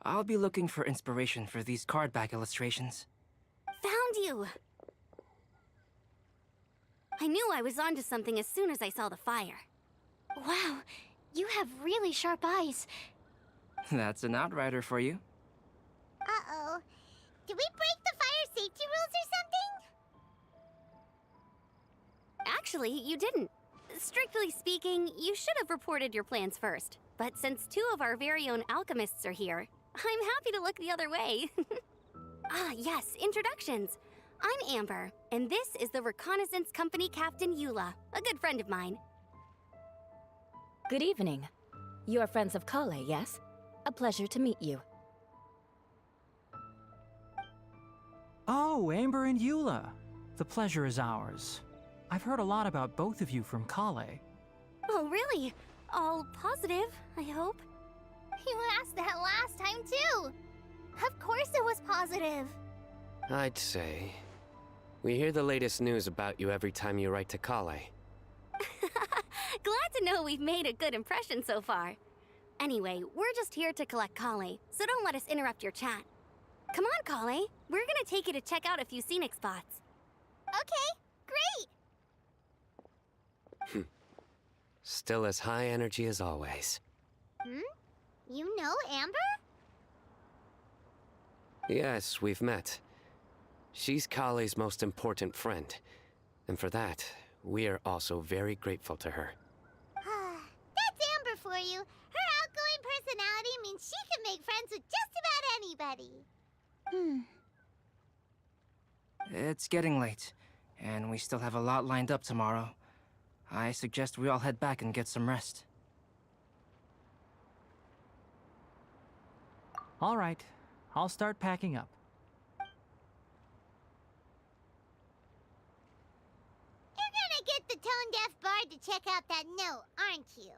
I'll be looking for inspiration for these card back illustrations. Found you! I knew I was onto something as soon as I saw the fire. Wow, you have really sharp eyes. That's an outrider for you. Uh-oh. Did we break the fire safety rules or something? Actually, you didn't. Strictly speaking, you should have reported your plans first. But since two of our very own alchemists are here, I'm happy to look the other way. Yes, introductions. I'm Amber, and this is the Reconnaissance Company Captain Eula, a good friend of mine. Good evening. You are friends of Kale, yes? A pleasure to meet you. Oh, Amber and Eula. The pleasure is ours. I've heard a lot about both of you from Kale. Oh, really? All positive, I hope. You asked that last time, too. Of course it was positive. I'd say. We hear the latest news about you every time you write to Kale. Glad to know we've made a good impression so far. Anyway, we're just here to collect Kale, so don't let us interrupt your chat. Come on, Kale. We're gonna take you to check out a few scenic spots. Okay, great. Still as high energy as always. You know Amber? Yes, we've met. She's Kale's most important friend. And for that, we are also very grateful to her. That's Amber for you. Her outgoing personality means she can make friends with just about anybody. It's getting late, and we still have a lot lined up tomorrow. I suggest we all head back and get some rest. All right, I'll start packing up. You're gonna get the tone-deaf bard to check out that note, aren't you?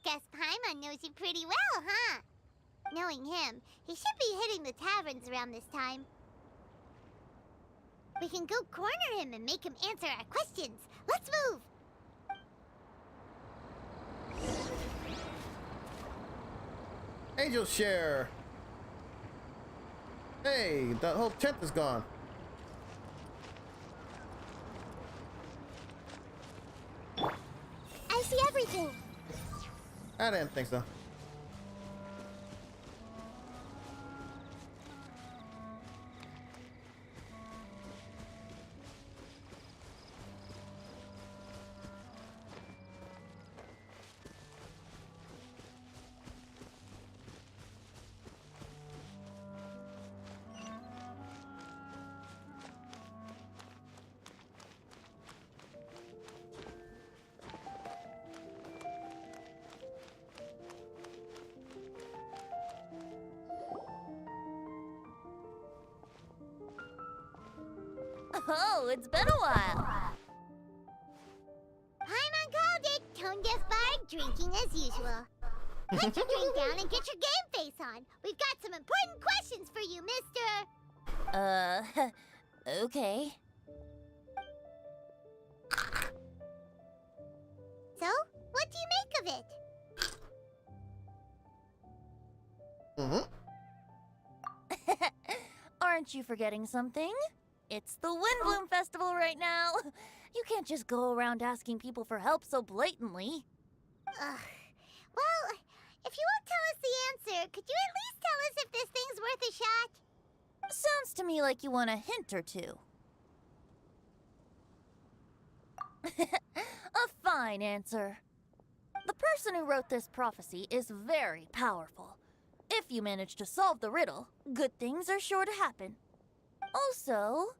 Guess Paimon knows you pretty well, huh? Knowing him, he should be hitting the taverns around this time. We can go corner him and make him answer our questions. Let's move! Angel share. Hey, the whole tent is gone. I see everything. I didn't think so. Oh, it's been a while. Paimon called it. Tone-deaf bard drinking as usual. Put your drink down and get your game face on. We've got some important questions for you, mister. Okay. So, what do you make of it? Aren't you forgetting something? It's the Windbloom Festival right now. You can't just go around asking people for help so blatantly. Well, if you won't tell us the answer, could you at least tell us if this thing's worth a shot? Sounds to me like you want a hint or two. A fine answer. The person who wrote this prophecy is very powerful. If you manage to solve the riddle, good things are sure to happen. Also,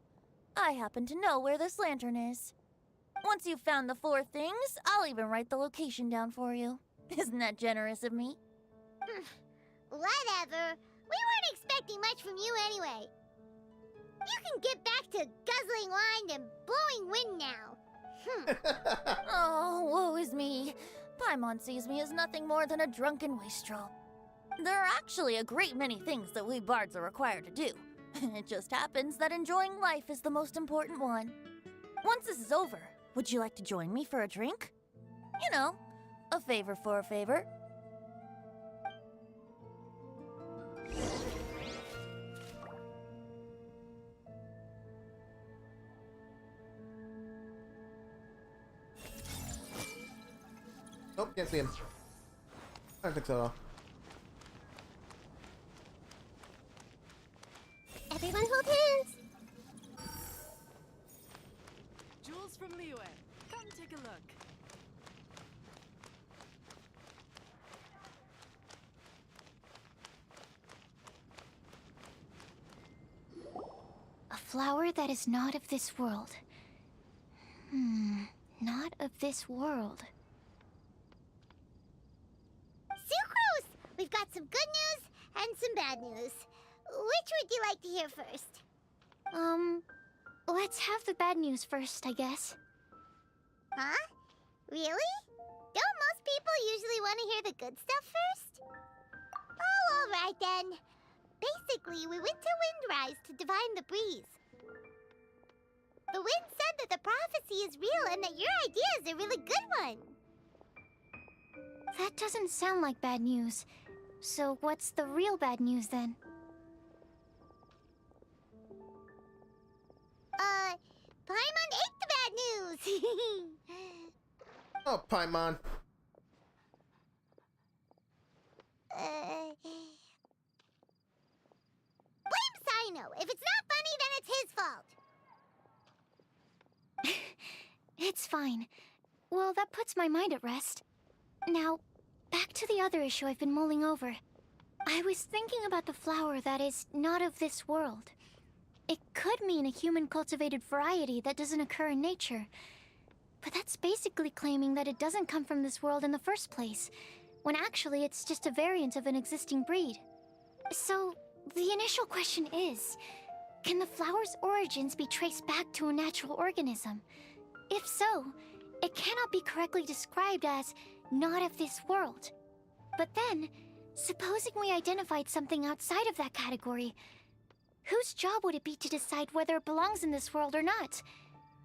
I happen to know where this lantern is. Once you've found the 4 things, I'll even write the location down for you. Isn't that generous of me? Whatever. We weren't expecting much from you anyway. You can get back to guzzling wine and blowing wind now. Oh, woe is me. Paimon sees me as nothing more than a drunken wastrel. There are actually a great many things that we bards are required to do. It just happens that enjoying life is the most important one. Once this is over, would you like to join me for a drink? You know, a favor for a favor. Nope, can't see him. I don't think so at all. Everyone hold hands. Jules from Liyue, come take a look. A flower that is not of this world. Not of this world. Sucre got some good news and some bad news. Which would you like to hear first? Let's have the bad news first, I guess. Huh? Really? Don't most people usually want to hear the good stuff first? Oh, alright then. Basically, we went to Windrise to divine the breeze. The wind said that the prophecy is real and that your idea is a really good one. That doesn't sound like bad news. So what's the real bad news then? Paimon ate the bad news! Oh, Paimon. Blame Sino! If it's not funny, then it's his fault! It's fine. Well, that puts my mind at rest. Now, back to the other issue I've been mulling over. I was thinking about the flower that is not of this world. It could mean a human-cultivated variety that doesn't occur in nature. But that's basically claiming that it doesn't come from this world in the first place, when actually it's just a variant of an existing breed. So, the initial question is, can the flower's origins be traced back to a natural organism? If so, it cannot be correctly described as not of this world. But then, supposing we identified something outside of that category, whose job would it be to decide whether it belongs in this world or not?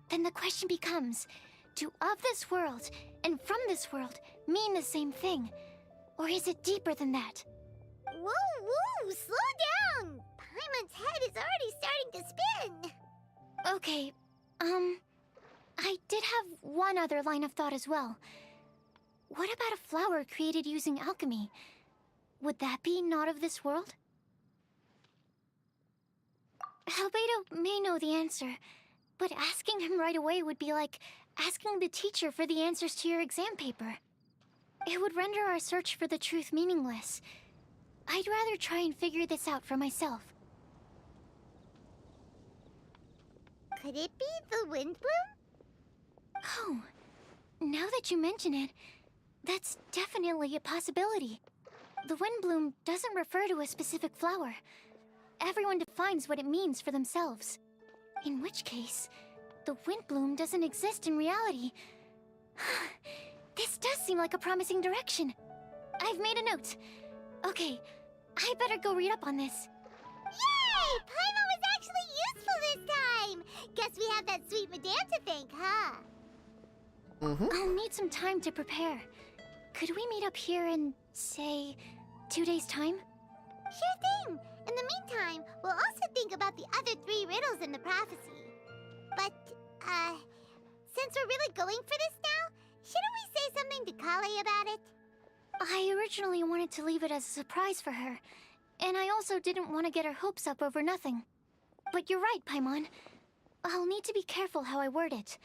Then the question becomes, do of this world and from this world mean the same thing? Or is it deeper than that? Whoa, slow down! Paimon's head is already starting to spin! Okay, I did have one other line of thought as well. What about a flower created using alchemy? Would that be not of this world? Albedo may know the answer, but asking him right away would be like asking the teacher for the answers to your exam paper. It would render our search for the truth meaningless. I'd rather try and figure this out for myself. Could it be the Windbloom? Oh, now that you mention it, that's definitely a possibility. The Windbloom doesn't refer to a specific flower. Everyone defines what it means for themselves. In which case, the Windbloom doesn't exist in reality. This does seem like a promising direction. I've made a note. Okay, I better go read up on this. Yay! Paimon was actually useful this time! Guess we have that sweet madame to thank, huh? I'll need some time to prepare. Could we meet up here in, say, 2 days' time? Sure thing! In the meantime, we'll also think about the other 3 riddles in the prophecy. But, since we're really going for this now, shouldn't we say something to Kale about it? I originally wanted to leave it as a surprise for her, and I also didn't want to get her hopes up over nothing. But you're right, Paimon. I'll need to be careful how I word it.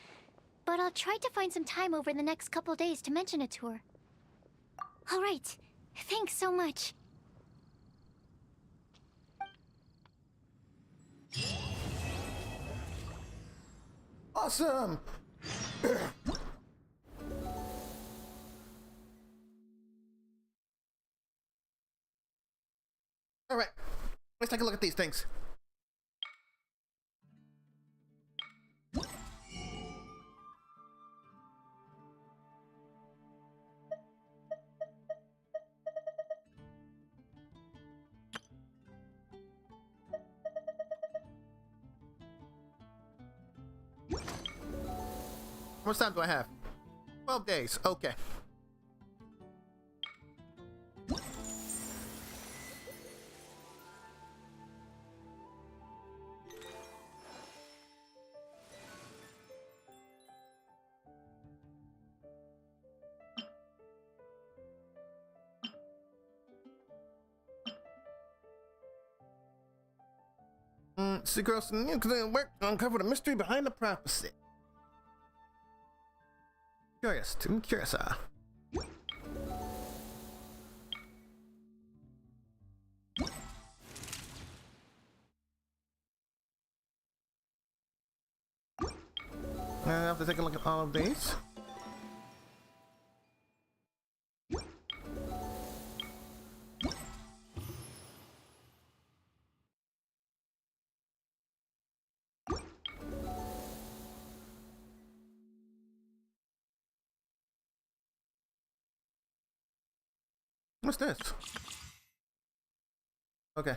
But I'll try to find some time over the next couple days to mention it to her. All right. Thanks so much. Awesome! Alright, let's take a look at these things. How much time do I have? 12 days, okay. Girls you can work to uncover the mystery behind the prophecy. Curious, I have to take a look at all of these. What's this? Okay.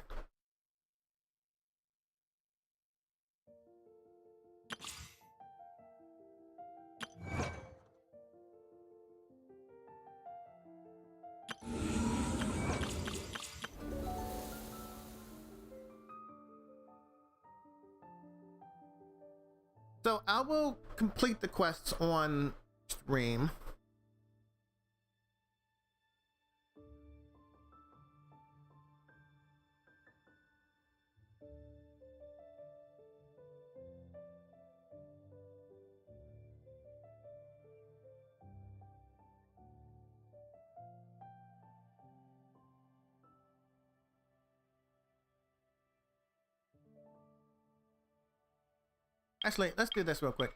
So I will complete the quests on stream. Actually, let's do this real quick.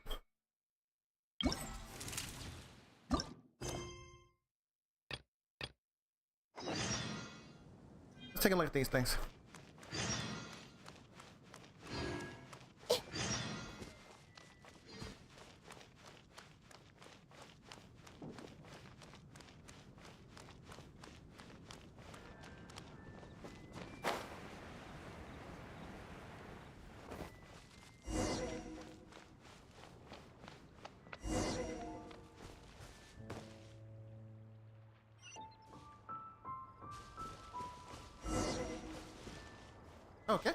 Let's take a look at these things. Okay.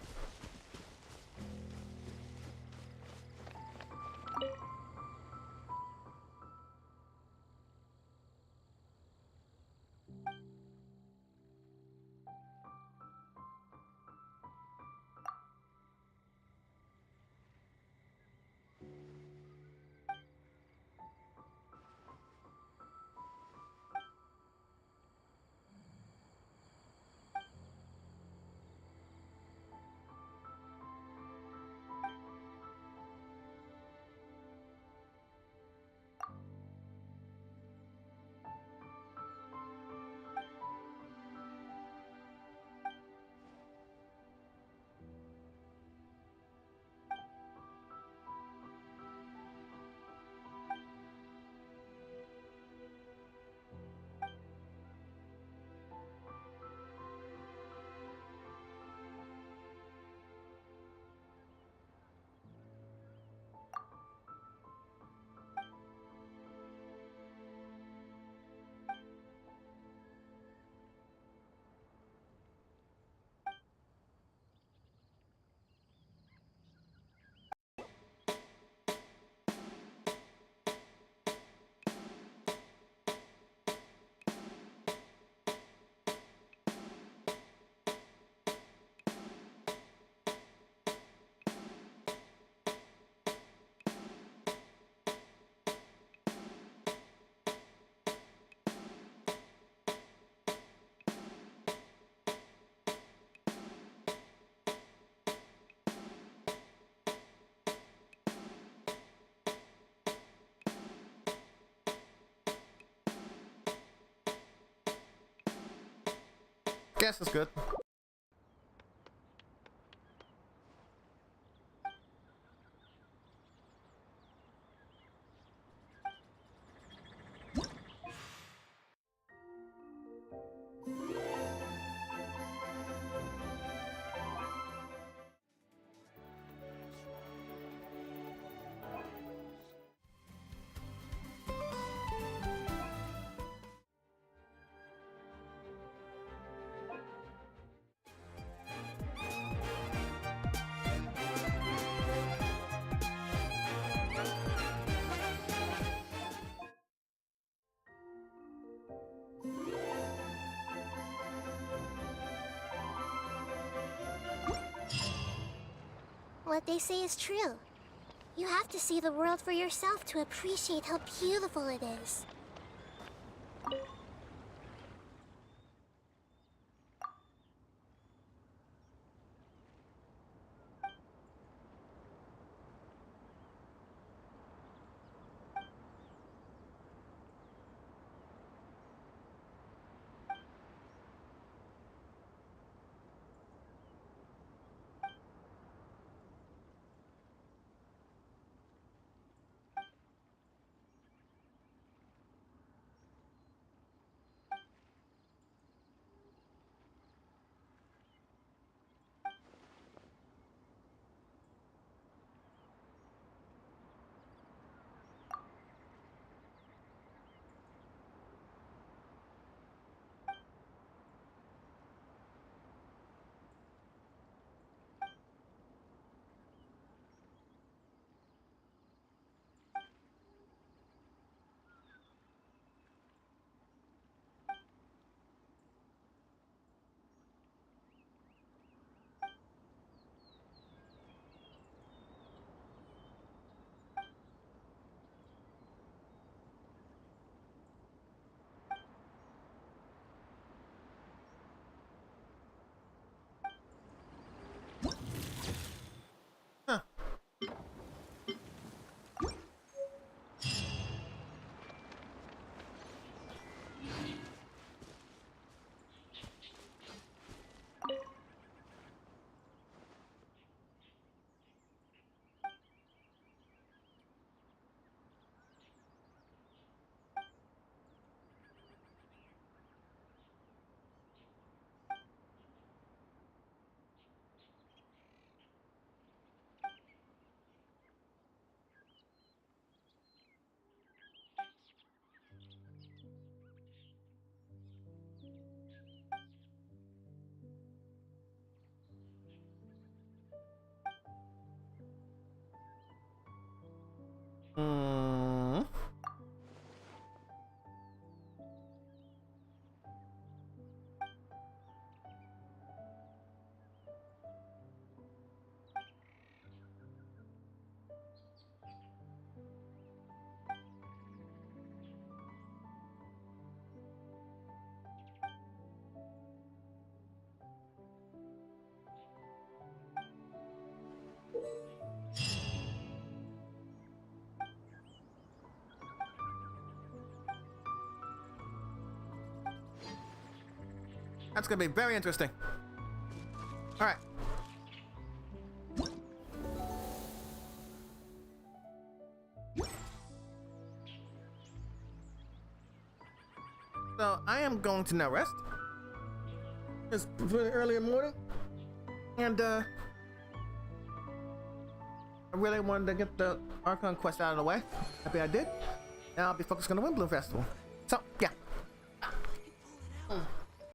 Guess is good. What they say is true. You have to see the world for yourself to appreciate how beautiful it is. That's gonna be very interesting. Alright. So I am going to now rest. It's pretty early in the morning. And I really wanted to get the Archon quest out of the way. Happy I did. Now I'll be focused on the Windbloom Festival. So, yeah.